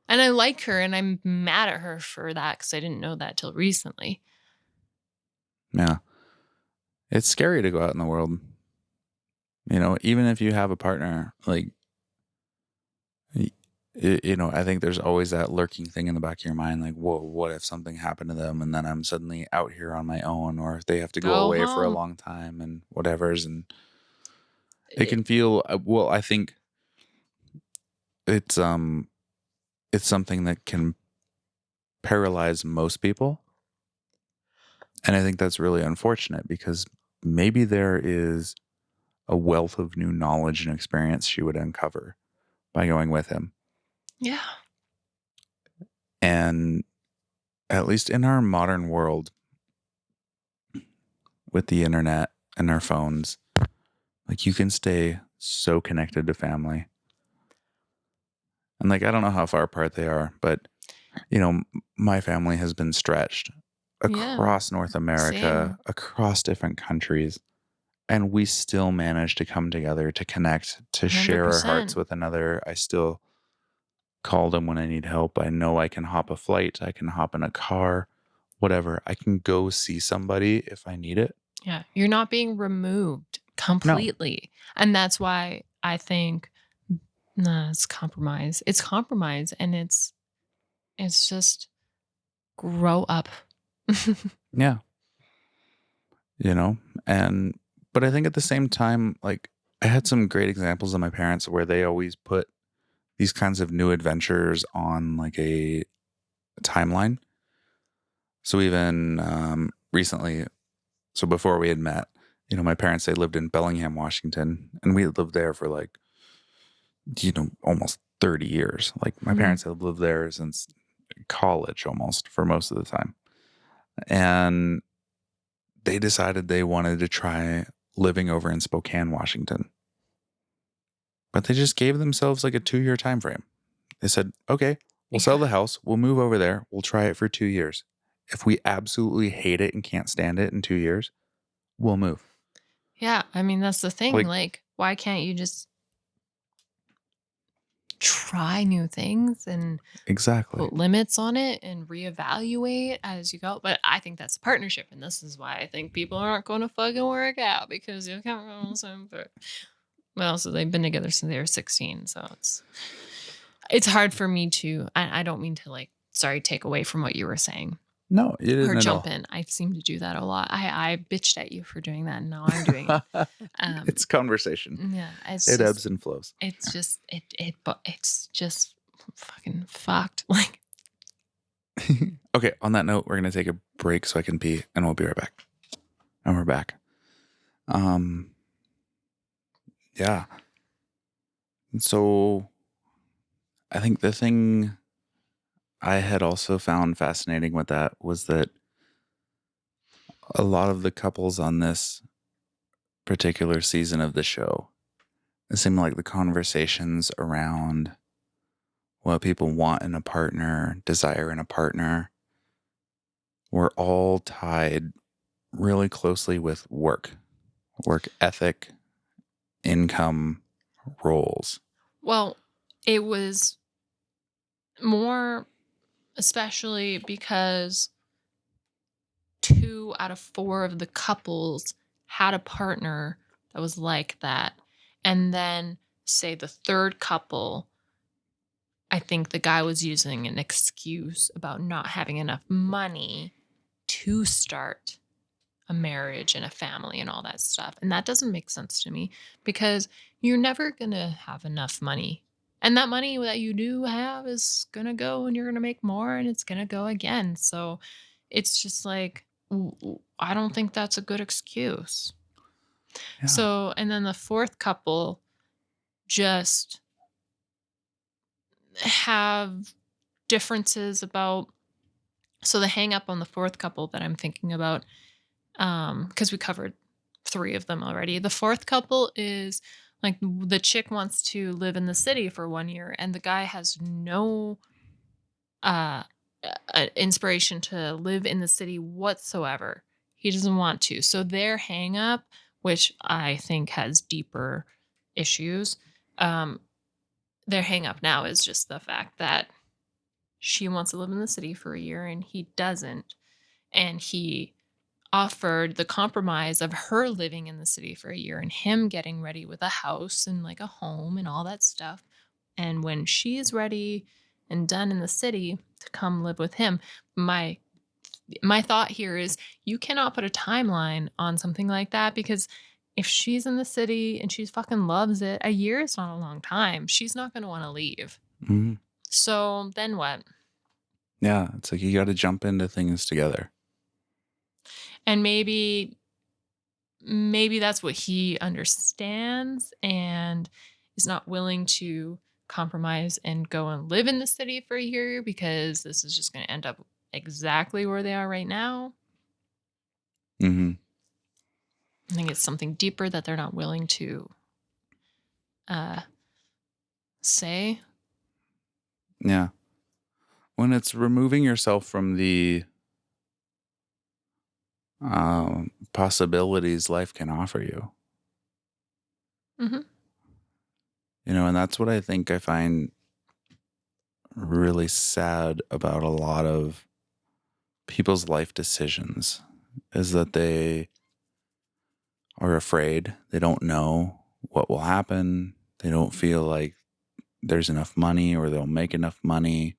And I like her and I'm mad at her for that because I didn't know that till recently. Yeah. It's scary to go out in the world. You know, even if you have a partner, like, you know, I think there's always that lurking thing in the back of your mind, like, whoa, what if something happened to them and then I'm suddenly out here on my own, or if they have to go Go away for a home. long time and whatever's, and it can feel, well, I think it's something that can paralyze most people. And I think that's really unfortunate because maybe there is a wealth of new knowledge and experience she would uncover by going with him. Yeah. And at least in our modern world with the internet and our phones, like you can stay so connected to family. And like, I don't know how far apart they are, but you know, my family has been stretched across North America, Same. across different countries. And we still manage to come together, to connect, to share our hearts 100%. with another. I still call them when I need help. I know I can hop a flight. I can hop in a car, whatever. I can go see somebody if I need it. Yeah. You're not being removed completely. And that's why I think nah, it's compromise. It's compromise and it's just grow up. Yeah. You know, but I think at the same time, like I had some great examples of my parents where they always put these kinds of new adventures on like a timeline. So even recently, so before we had met, you know, my parents, they lived in Bellingham, Washington, and we had lived there for like, you know, almost 30 years. Like my parents had lived there since college almost for most of the time. And they decided they wanted to try living over in Spokane, Washington. But they just gave themselves like a 2-year time frame. They said, okay, we'll sell Yeah. the house. We'll move over there. We'll try it for 2 years. If we absolutely hate it and can't stand it in 2 years, we'll move. Yeah, I mean, that's the thing, Like, like, why can't you just try new things and exactly. put limits on it and reevaluate as you go? But I think that's a partnership, and this is why I think people aren't gonna fucking work out because you can't go listen but well, so they've been together since they were 16, so it's hard for me to I don't mean to, like, sorry, take away from what you were saying. No, you Or didn't at jump all. in. I seem to do that a lot. I bitched at you for doing that, and now I'm doing it. It's conversation. Yeah, It ebbs and flows. it's just fucking fucked. Like, Okay, on that note, we're gonna take a break so I can pee, and we'll be right back. And we're back. Um, yeah. So I think the thing I had also found fascinating with that was that a lot of the couples on this particular season of the show, it seemed like the conversations around what people want in a partner, desire in a partner, were all tied really closely with work ethic, income, roles. well, it was more especially because 2 out of 4 of the couples had a partner that was like that. And then, say, the 3rd couple, I think the guy was using an excuse about not having enough money to start a marriage and a family and all that stuff. And that doesn't make sense to me because you're never going to have enough money. And that money that you do have is going to go and you're going to make more and it's going to go again. So it's just like, I don't think that's a good excuse. Yeah. So, and then the 4th couple just have differences about, so the hang up on the 4th couple that I'm thinking about, because we covered 3 of them already. The 4th couple is like the chick wants to live in the city for 1 year, and the guy has no uh, inspiration to live in the city whatsoever. He doesn't want to. So their hang up, which I think has deeper issues, um, their hang up now is just the fact that she wants to live in the city for a year and he doesn't. And he offered the compromise of her living in the city for a year and him getting ready with a house and like a home and all that stuff. And when she's ready and done in the city to come live with him, my thought here is you cannot put a timeline on something like that because if she's in the city and she fucking loves it, a year is not a long time. She's not going to want to leave. Hmm. So then what? Yeah. It's like you got to jump into things together. And maybe that's what he understands and is not willing to compromise and go and live in the city for a year because this is just going to end up exactly where they are right now. Hmm. I think it's something deeper that they're not willing to uh, say. Yeah. When it's removing yourself from the possibilities life can offer you, Hmm. and that's what I think I find really sad about a lot of people's life decisions is that they are afraid. They don't know what will happen. They don't feel like there's enough money or they'll make enough money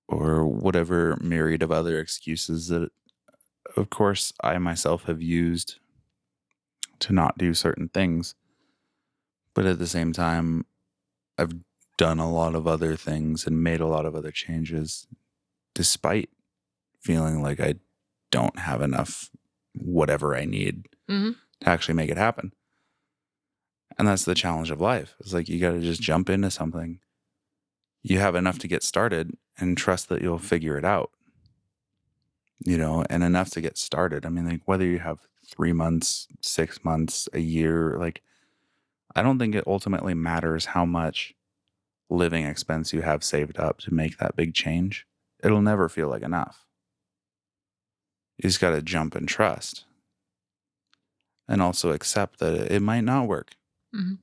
or whatever myriad of other excuses that, of course, I myself have used to not do certain things. But at the same time, I've done a lot of other things and made a lot of other changes despite feeling like I don't have enough whatever I need Hmm. to actually make it happen. And that's the challenge of life. It's like you got to just jump into something. You have enough to get started and trust that you'll figure it out, and enough to get started. I mean, like whether you have 3 months, 6 months, a year, like I don't think it ultimately matters how much living expense you have saved up to make that big change, it'll never feel like enough. You just got to jump and trust, and also accept that it might not work. Mm-hmm.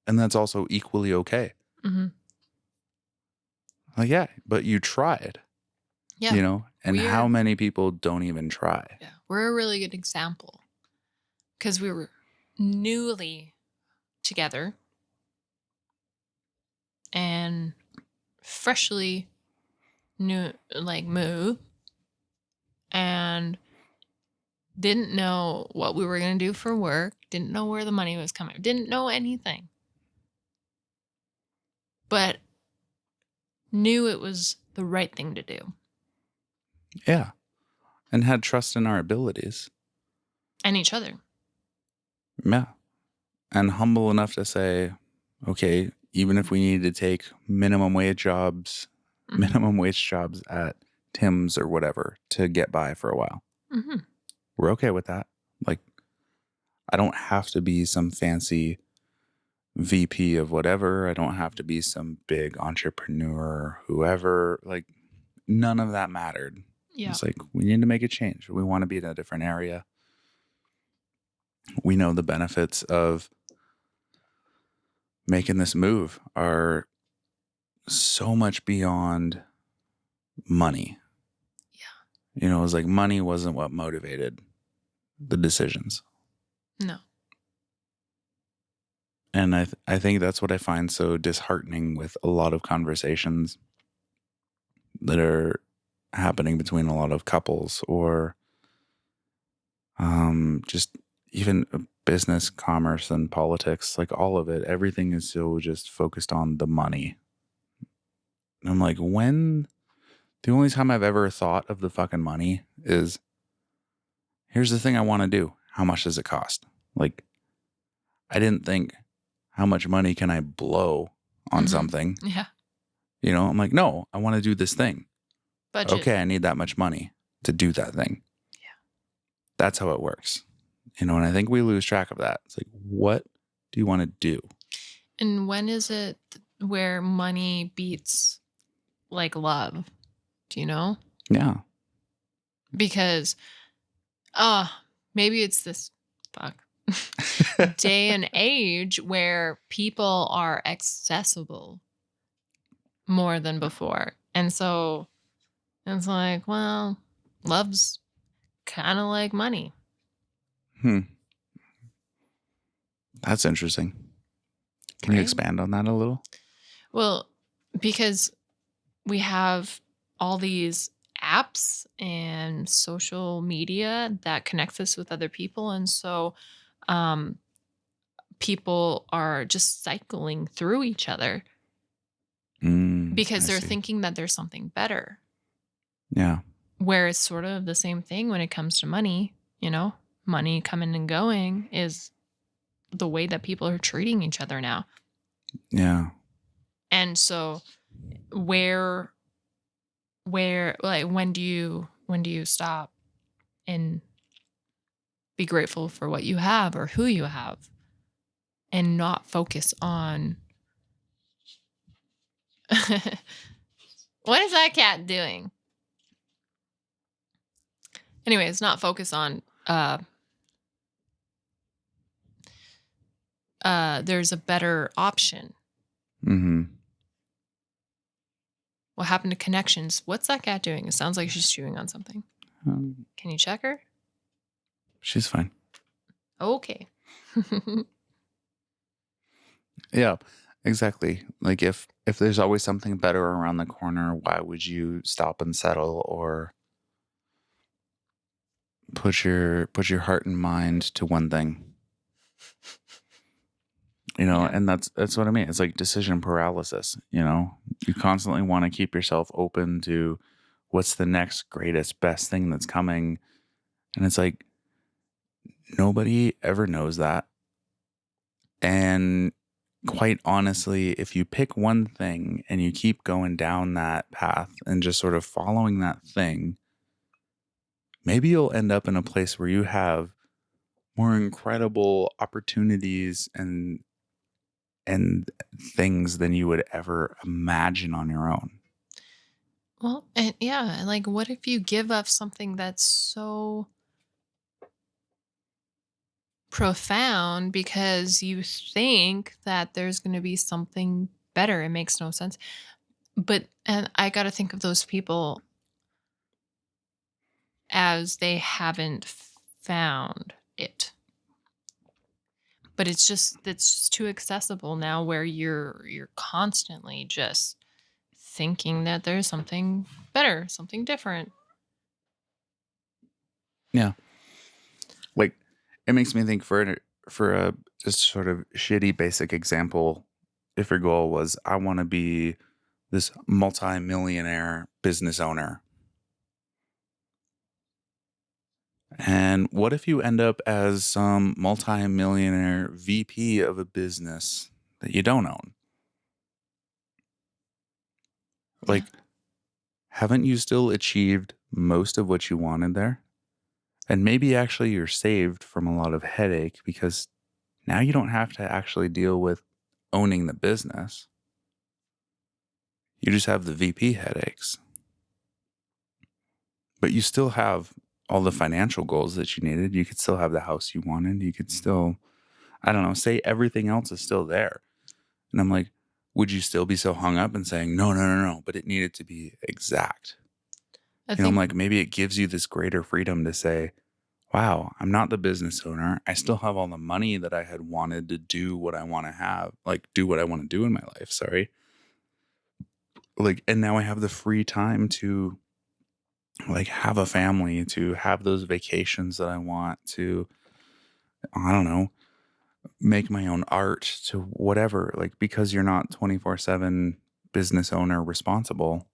And that's also equally okay. Mm-hmm. Like, yeah, but you tried, Yeah. and how many people don't even try? Yeah. We're a really good example because we were newly together and freshly new, like moved, and didn't know what we were going to do for work, didn't know where the money was coming, didn't know anything, but knew it was the right thing to do. Yeah. And had trust in our abilities. And each other. Yeah. And humble enough to say, okay, even if we need to take minimum wage jobs at Tim's or whatever to get by for a while, we're okay with that. Like, I don't have to be some fancy VP of whatever. I don't have to be some big entrepreneur, whoever. Like, none of that mattered. Yeah. It's like, we need to make a change. We want to be in a different area. We know the benefits of making this move are so much beyond money. Yeah. It was like money wasn't what motivated the decisions. No. And I think that's what I find so disheartening with a lot of conversations that are happening between a lot of couples, or just even business, commerce, and politics. Like, all of it, everything is so just focused on the money. And I'm like, the only time I've ever thought of the fucking money is, here's the thing I want to do. How much does it cost? Like, I didn't think, how much money can I blow on something? Yeah. I'm like, no, I want to do this thing. Budget. Okay, I need that much money to do that thing. Yeah. That's how it works. And I think we lose track of that. It's like, what do you want to do? And when is it where money beats like love? Do you know? Yeah. Because maybe it's this day and age where people are accessible more than before. And so it's like, well, love's kind of like money. That's interesting. Can you expand on that a little? Well, because we have all these apps and social media that connects us with other people. And so people are just cycling through each other because they're thinking that there's something better. Yeah. Where it's sort of the same thing when it comes to money, money coming and going is the way that people are treating each other now. Yeah. And so where like when do you stop and be grateful for what you have or who you have and not focus on what is that cat doing? Anyways, not focus on there's a better option. What happened to connections? What's that cat doing? It sounds like she's chewing on something. Can you check her? She's fine. Okay. Yeah, exactly. Like, if there's always something better around the corner, why would you stop and settle, or put your heart and mind to one thing? Yeah. And that's what I mean. It's like decision paralysis. You constantly want to keep yourself open to what's the next greatest, best thing that's coming. And it's like, nobody ever knows that. And quite honestly, if you pick one thing and you keep going down that path and just sort of following that thing, maybe you'll end up in a place where you have more incredible opportunities and and things than you would ever imagine on your own. Well, and yeah, like what if you give up something that's so profound because you think that there's going to be something better? It makes no sense. But and I got to think of those people as they haven't found it. But it's just too accessible now where you're constantly just thinking that there's something better, something different. Yeah. Like, it makes me think for a just sort of shitty basic example, if your goal was, I want to be this multi-millionaire business owner. And what if you end up as some multi-millionaire VP of a business that you don't own? Yeah. Like, haven't you still achieved most of what you wanted there? And maybe actually you're saved from a lot of headache because now you don't have to actually deal with owning the business. You just have the VP headaches, but you still have all the financial goals that you needed. You could still have the house you wanted. You could still, I don't know, say everything else is still there. And I'm like, would you still be so hung up and saying, no, no, no, no, but it needed to be exact? I You know, I'm think like, maybe it gives you this greater freedom to say, wow, I'm not the business owner. I still have all the money that I had wanted to do what I want to have, like do what I want to do in my life. Sorry. Like, and now I have the free time to like have a family, to have those vacations that I want, to, I don't know, make my own art, to whatever, like, because you're not 24/7 business owner responsible.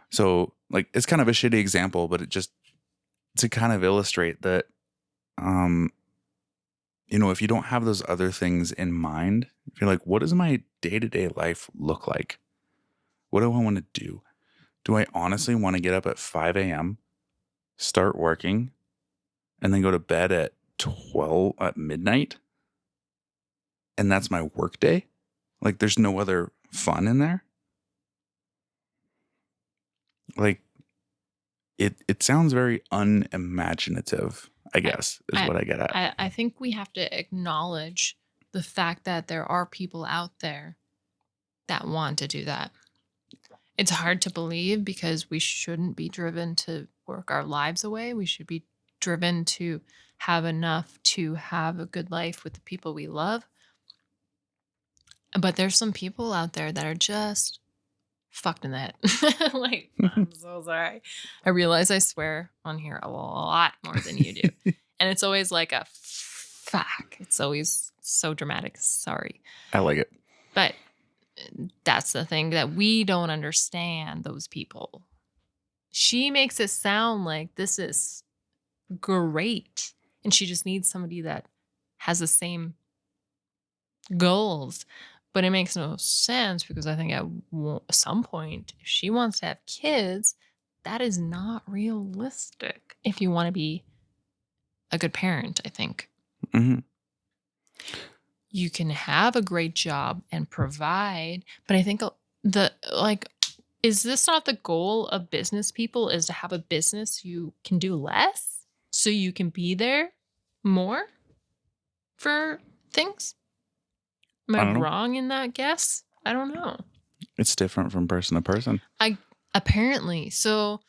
So, like, it's kind of a shitty example, but it just to kind of illustrate that, um, if you don't have those other things in mind, if you're like, what does my day to day life look like? What do I want to do? Do I honestly want to get up at 5 a.m., start working, and then go to bed at 12 at midnight? And that's my work day? Like, there's no other fun in there? Like, it sounds very unimaginative, I I guess, is I what I get at. I think we have to acknowledge the fact that there are people out there that want to do that. It's hard to believe because we shouldn't be driven to work our lives away. We should be driven to have enough to have a good life with the people we love. But there's some people out there that are just fucked in the head. Like, I'm so sorry. I realize I swear on here a lot more than you do. And it's always like a fuck. It's always so dramatic. Sorry. I like it. But that's the thing that we don't understand those people. She makes it sound like this is great. And she just needs somebody that has the same goals. But it makes no sense because I think at some point, if she wants to have kids, that is not realistic if you want to be a good parent, I think. Hmm. You can have a great job and provide, but I think the like is this not the goal of business people is to have a business you can do less so you can be there more for things? Am I I don't know. wrong in that guess? I don't know. It's different from person to person. I apparently so,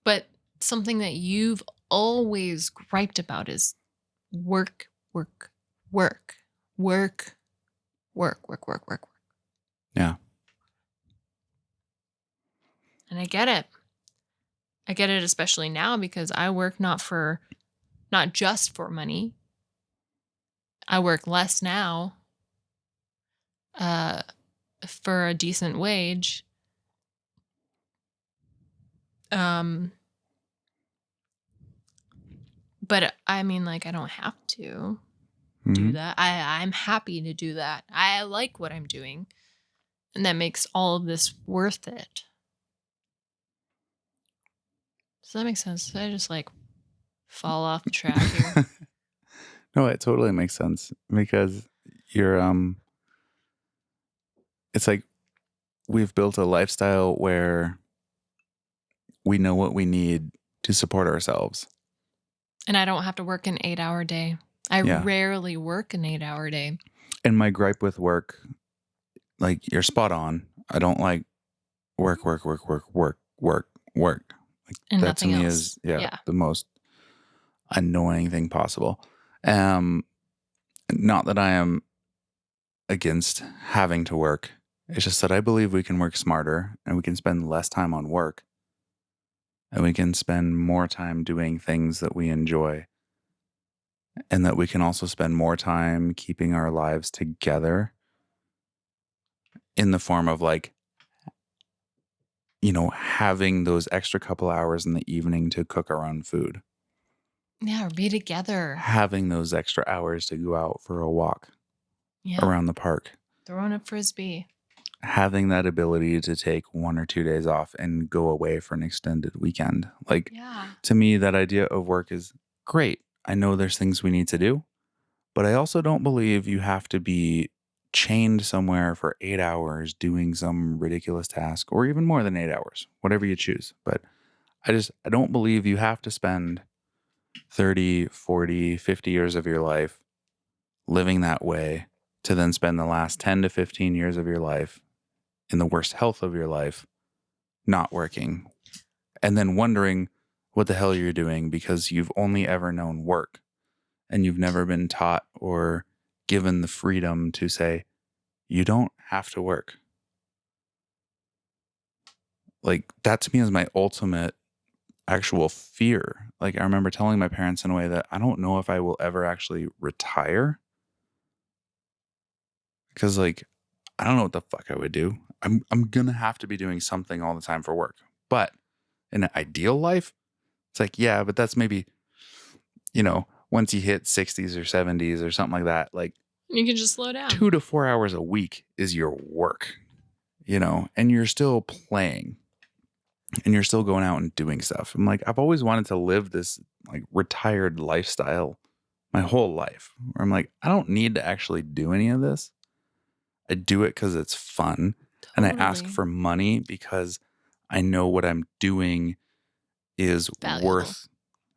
but something that you've always griped about is work, work, work, work, work, work, work, work. Yeah. And I get it. I get it, especially now because I work not just for money. I work less now, uh, for a decent wage. Um, but I mean, like, I don't have to do Hmm. that. I'm happy to do that. I like what I'm doing, and that makes all of this worth it. Does that make sense? Did I just like fall off the track here? No, it totally makes sense because you're it's like we've built a lifestyle where we know what we need to support ourselves. And I don't have to work an 8-hour day. I Yeah. rarely work an 8-hour day. And my gripe with work, like you're spot on. I don't like work. Like And that to nothing me else. is Yeah. the most annoying thing possible. Um, Not that I am against having to work. It's just that I believe we can work smarter and we can spend less time on work and we can spend more time doing things that we enjoy, and that we can also spend more time keeping our lives together in the form of like, having those extra couple hours in the evening to cook our own food, Yeah, or be together. having those extra hours to go out for a walk Yeah. around the park, Throwing a frisbee. having that ability to take 1 or 2 days off and go away for an extended weekend. Like, Yeah. to me, that idea of work is great. I know there's things we need to do, but I also don't believe you have to be chained somewhere for 8 hours doing some ridiculous task, or even more than 8 hours, whatever you choose. But I don't believe you have to spend 30, 40, 50 years of your life living that way to then spend the last 10 to 15 years of your life in the worst health of your life not working, and then wondering what the hell you're doing because you've only ever known work and you've never been taught or given the freedom to say, you don't have to work. Like, that to me is my ultimate actual fear. Like, I remember telling my parents in a way that I don't know if I will ever actually retire, because like I don't know what the fuck I would do. I'm gonna have to be doing something all the time for work. But in an ideal life, it's like, yeah, but that's maybe, once you hit 60s or 70s or something like that, like You can just slow down. 2 to 4 hours a week is your work, and you're still playing and you're still going out and doing stuff. I'm like, I've always wanted to live this like retired lifestyle my whole life, where I'm like, I don't need to actually do any of this. I do it because it's fun. And I ask Totally. for money because I know what I'm doing is Valuable.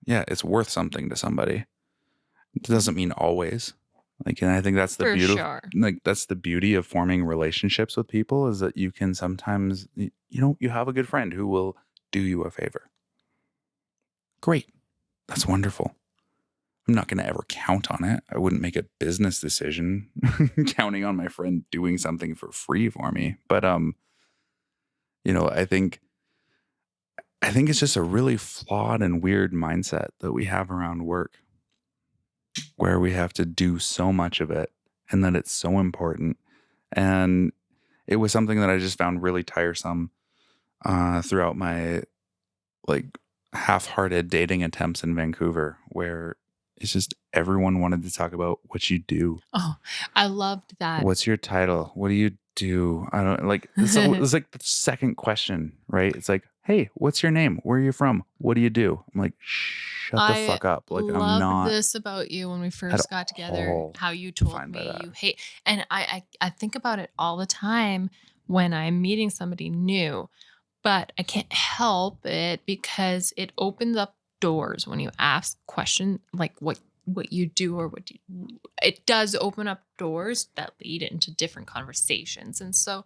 it's worth something to somebody. It doesn't mean always. Like, and I think that's the For sure. that's the beauty of forming relationships with people, is that you can sometimes, you have a good friend who will do you a favor. Great. That's wonderful. I'm not going to ever count on it. I wouldn't make a business decision counting on my friend doing something for free for me. But I think it's just a really flawed and weird mindset that we have around work, where we have to do so much of it and that it's so important. And it was something that I just found really tiresome throughout my like half-hearted dating attempts in Vancouver, where it's just everyone wanted to talk about what you do. Oh, I loved that. What's your title? What do you do? I don't like it's like the second question, right? It's like, hey, what's your name? Where are you from? What do you do? I'm like, shut the I fuck up. Like, I'm loved not this about you when we at first got together, all how you told fine by me that. you hate, and I think about it all the time when I'm meeting somebody new, but I can't help it because it opens up doors when you ask question like what you do or what you, it does open up doors that lead into different conversations. And so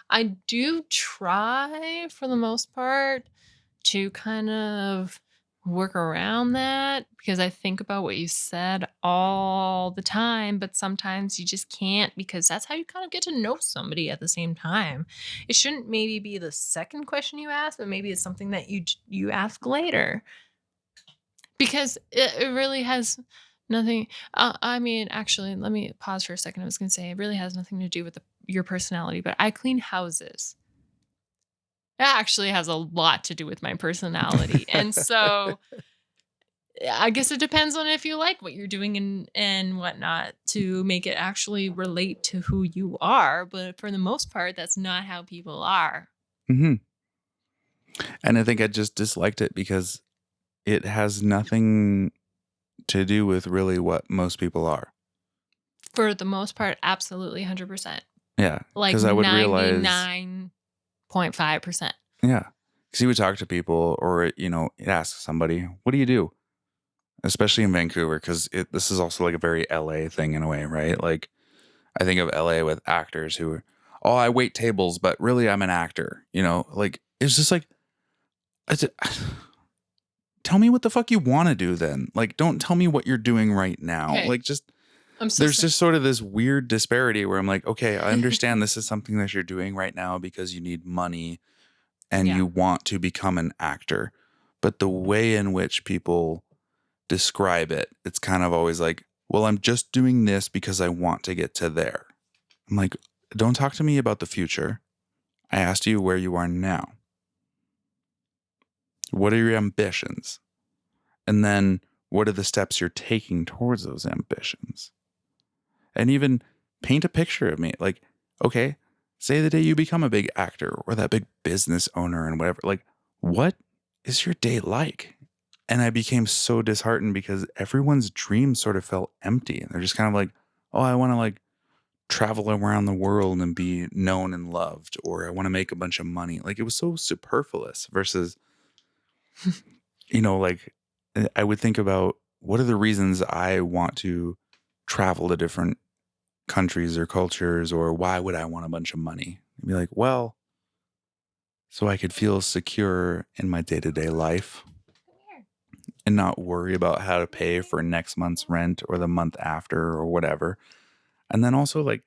I do try for the most part to kind of work around that because I think about what you said all the time, but sometimes you just can't because that's how you kind of get to know somebody at the same time. It shouldn't maybe be the second question you ask, but maybe it's something that you ask later because it really has nothing. I mean, actually, let me pause for a second. I was going to say it really has nothing to do with your personality, but I clean houses. That actually has a lot to do with my personality. And so I guess it depends on if you like what you're doing and whatnot to make it actually relate to who you are. But for the most part, that's not how people are. hmm And I think I just disliked it because it has nothing to do with really what most people are. For the most part, absolutely 100%. Yeah, Like because I would realize, 99.5%. yeah, because you would talk to people, or you'd ask somebody, "What do you do?" Especially in Vancouver, because this is also like a very LA thing in a way, right? Like I think of LA with actors who, oh, I wait tables, but really I'm an actor. Like it's just like, it's, tell me what the fuck you want to do then. Like, don't tell me what you're doing right now. Okay. Like, just I'm so there's sorry. just sort of this weird disparity where I'm like, okay, I understand this is something that you're doing right now because you need money and Yeah. you want to become an actor. But the way in which people describe it, it's kind of always like, well, I'm just doing this because I want to get to there. I'm like, don't talk to me about the future. I asked you where you are now. What are your ambitions? And then what are the steps you're taking towards those ambitions? And even paint a picture of me. Like, okay, say the day you become a big actor or that big business owner and whatever. Like, what is your day like? And I became so disheartened because everyone's dreams sort of felt empty. And they're just kind of like, oh, I want to like travel around the world and be known and loved, or I want to make a bunch of money. Like it was so superfluous versus, like I would think about what are the reasons I want to travel to different countries or cultures, or why would I want a bunch of money? I'd be like, well, so I could feel secure in my day to day life and not worry about how to pay for next month's rent or the month after or whatever. And then also, like,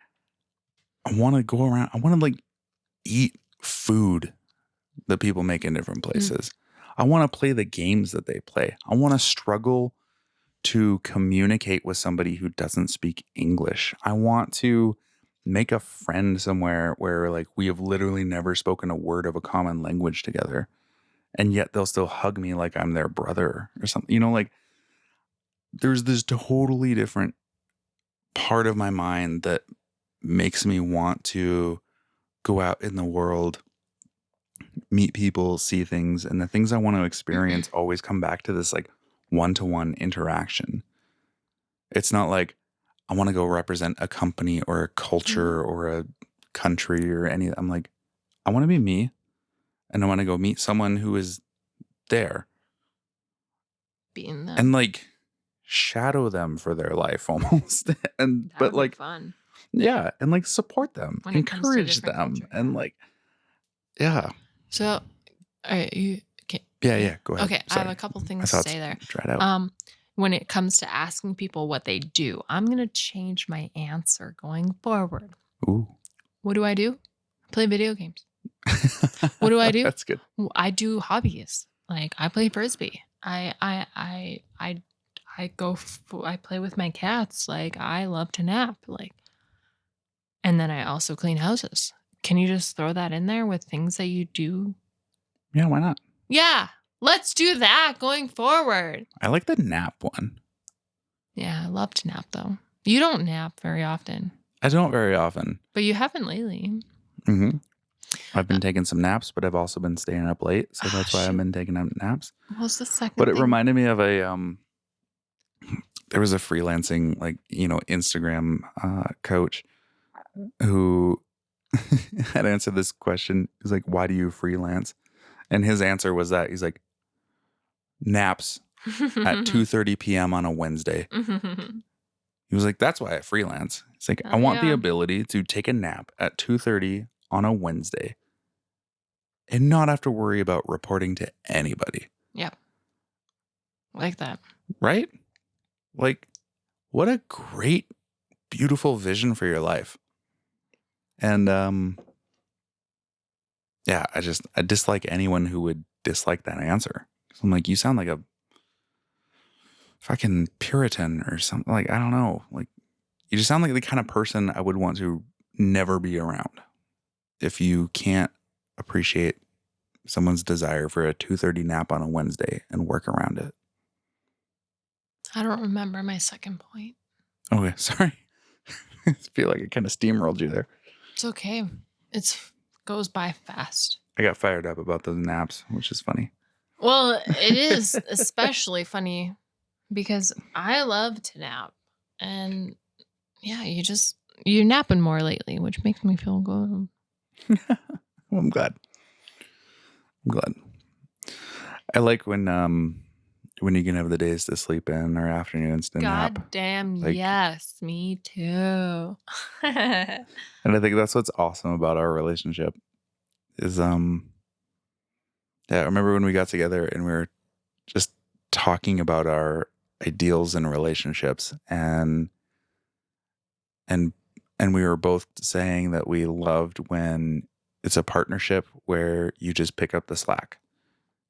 I want to go around, I want to like eat food that people make in different Mm. places. I want to play the games that they play. I want to struggle to communicate with somebody who doesn't speak English. I want to make a friend somewhere where like we have literally never spoken a word of a common language together. And yet they'll still hug me like I'm their brother or something. Like there's this totally different part of my mind that makes me want to go out in the world, meet people, see things, and the things I want to experience always come back to this like one-to-one interaction. It's not like I want to go represent a company or a culture or a country or any. I'm like, I want to be me, and I want to go meet someone who is there Being and them. like shadow them for their life almost. And That but would be like, fun yeah, and like support them, when it comes to a encourage different them, culture. and like, yeah. So, all right, you okay? Yeah, go ahead. Okay, I have Sorry. a couple My things to thoughts say there. dried out. When it comes to asking people what they do, I'm gonna change my answer going forward. Ooh. What do I do? Play video games. What do I do? That's good. I do hobbies. Like I play frisbee. I play with my cats. Like I love to nap. Like, and then I also clean houses. Can you just throw that in there with things that you do? Yeah, why not? Yeah, let's do that going forward. I like the nap one. Yeah, I love to nap though. You don't nap very often, I don't very often. but you haven't lately. Mm-hmm. I've been taking some naps, but I've also been staying up late, so Oh, that's why I've shoot. been taking naps. What's the But second it thing? reminded me of there was a freelancing like Instagram coach who had answered this question. He's like, "Why do you freelance?" And his answer was that he's like, "Naps at 2:30 p.m. on a Wednesday." He was like, "That's why I freelance." It's like, Oh, I want the yeah. ability to take a nap at 2:30 on a Wednesday and not have to worry about reporting to anybody. Yep. Like that. Right? Like, what a great, beautiful vision for your life. And yeah, I dislike anyone who would dislike that answer. So I'm like, you sound like a fucking Puritan or something. Like, I don't know. Like, you just sound like the kind of person I would want to never be around if you can't appreciate someone's desire for a 2:30 nap on a Wednesday and work around it. I don't remember my second point. Okay, sorry. I feel like I kind of steamrolled you there. It's okay. It's goes by fast. I got fired up about those naps, which is funny. Well, it is especially funny because I love to nap. And yeah, You're napping more lately, which makes me feel good. Well, I'm glad. I'm glad. I like when you can have the days to sleep in or afternoons to nap. God damn, Like, yes, me too. and I think that's what's awesome about our relationship is yeah, I remember when we got together and we were just talking about our ideals in relationships and and we were both saying that we loved when it's a partnership where you just pick up the slack.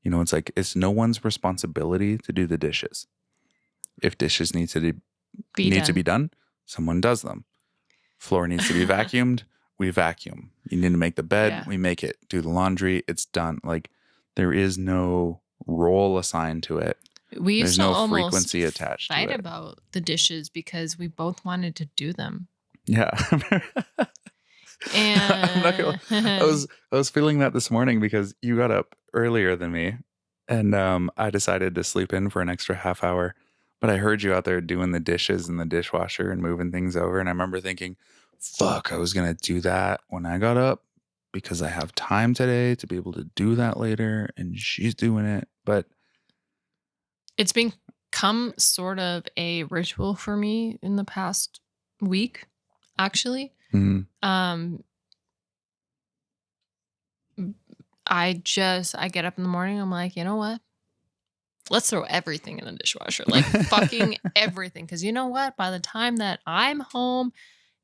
You know, it's like it's no one's responsibility to do the dishes. If dishes Be need to done. be done, someone does them. Floor needs to be vacuumed, we vacuum. You need to make the bed, Yeah. we make it. Do the laundry, it's done. Like there is no role assigned to it. We used There's to no almost frequency attached to fight it. about the dishes because we both wanted to do them. Yeah. I'm not gonna, And I was feeling that this morning because you got up earlier than me and I decided to sleep in for an extra half hour. But I heard you out there doing the dishes in the dishwasher and moving things over. And I remember thinking, fuck, I was gonna do that when I got up because I have time today to be able to do that later and she's doing it. But it's become sort of a ritual for me in the past week, actually. mm, Um, I get up in the morning, I'm like, you know what? Let's throw everything in the dishwasher, like fucking everything. Cause you know what? By the time that I'm home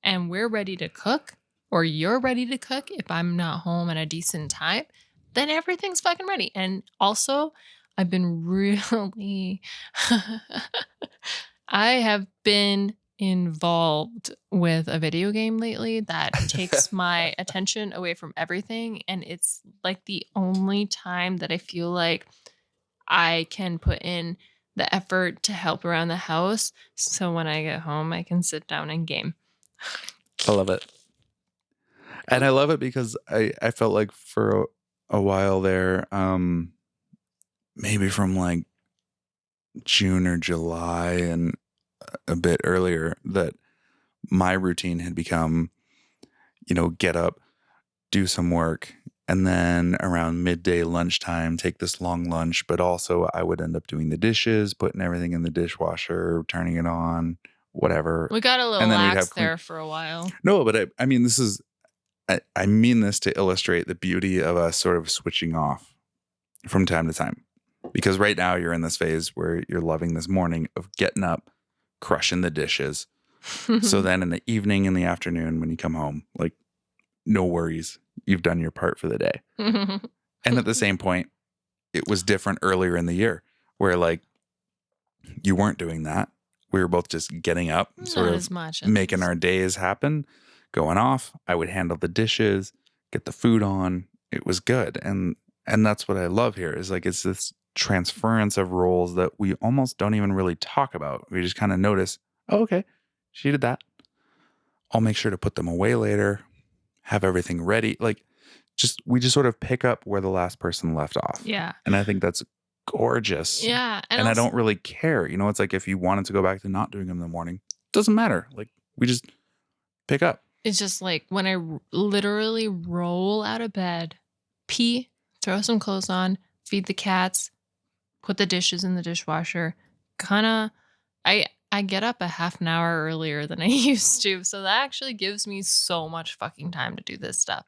and we're ready to cook, or you're ready to cook, if I'm not home at a decent time, then everything's fucking ready. And also, I've been really, I have been involved with a video game lately that takes my attention away from everything. And it's like the only time that I feel like I can put in the effort to help around the house. So when I get home, I can sit down and game. I love it. And I love it because I felt like for a while there, maybe from like June or July and a bit earlier, that my routine had become, you know, get up, do some work, and then around midday lunchtime, take this long lunch. But also, I would end up doing the dishes, putting everything in the dishwasher, turning it on, whatever. We got a little And then we'd have lax clean. there for a while. No, but I mean, this is, I mean this to illustrate the beauty of us sort of switching off from time to time. Because right now you're in this phase where you're loving this morning of getting up, crushing the dishes. So then in the evening, in the afternoon, when you come home, like, no worries. You've done your part for the day. And at the same point, it was different earlier in the year where like you weren't doing that. We were both just getting up, sort Not of as much. making our days happen, going off. I would handle the dishes, get the food on. It was good. And that's what I love here is like it's this transference of roles that we almost don't even really talk about. We just kind of notice, oh, okay, she did that. I'll make sure to put them away later, have everything ready. Like we just sort of pick up where the last person left off. Yeah. And I think that's gorgeous. Yeah. And I don't really care. You know, it's like if you wanted to go back to not doing them in the morning, doesn't matter. Like we just pick up. It's just like when I literally roll out of bed, pee, throw some clothes on, feed the cats, put the dishes in the dishwasher. Kind of, I get up a half an hour earlier than I used to, so that actually gives me so much fucking time to do this stuff.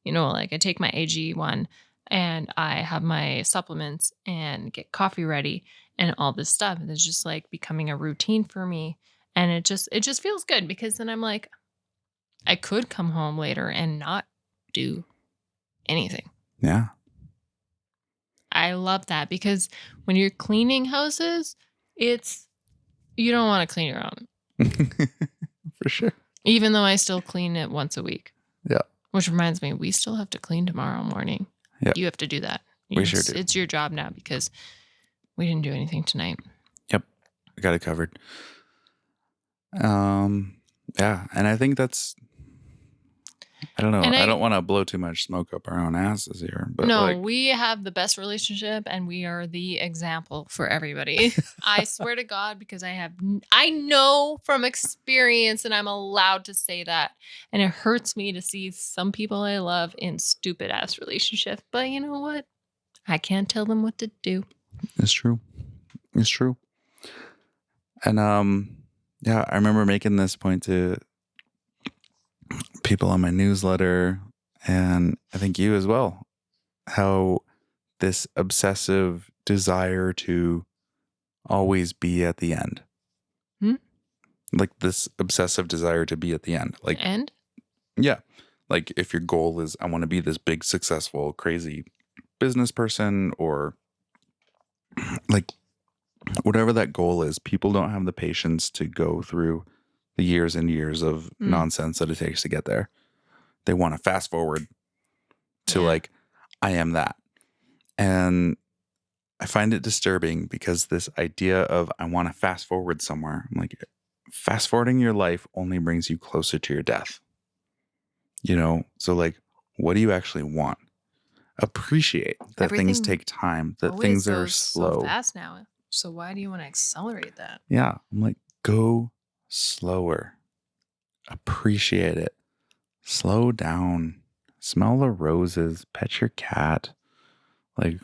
You know, like I take my AG1 and I have my supplements and get coffee ready and all this stuff. And it's just like becoming a routine for me. And it just feels good because then I'm like, I could come home later and not do anything. Yeah. I love that because when you're cleaning houses, it's you don't want to clean your own. For sure. Even though I still clean it once a week. Yeah. Which reminds me, we still have to clean tomorrow morning. Yeah. You have to do that. We sure do. It's your job now because we didn't do anything tonight. Yep. I got it covered. Yeah. And I think that's I don't know. And I don't want to blow too much smoke up our own asses here, but no, like, we have the best relationship and we are the example for everybody. I swear to God, because I know from experience and I'm allowed to say that. And it hurts me to see some people I love in stupid ass relationships. But you know what? I can't tell them what to do. it's true. It's true. And yeah, I remember making this point to people on my newsletter, and I think you as well, how this obsessive desire to always be at the end. Hmm? Like this obsessive desire to be at the end. Like, And yeah. Like if your goal is I want to be this big, successful, crazy business person, or like whatever that goal is, people don't have the patience to go through the years and years of nonsense that it takes to get there. They want to fast forward to like, I am that. And I find it disturbing because this idea of I want to fast forward somewhere, I'm like, fast forwarding your life only brings you closer to your death. You know? So like, what do you actually want? Appreciate that things everything take time, that always things are goes so slow. fast now. So why do you want to accelerate that? Yeah. I'm like, go slower. Appreciate it. Slow down. Smell the roses. Pet your cat. Like,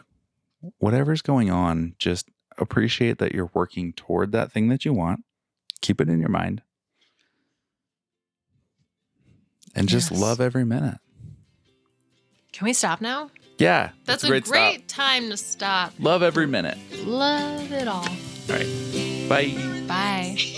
whatever's going on, just appreciate that you're working toward that thing that you want. Keep it in your mind. And just Yes. love every minute. Can we stop now? Yeah. That's a great great stop. time to stop. Love every minute. Love it all. All right. Bye. Bye.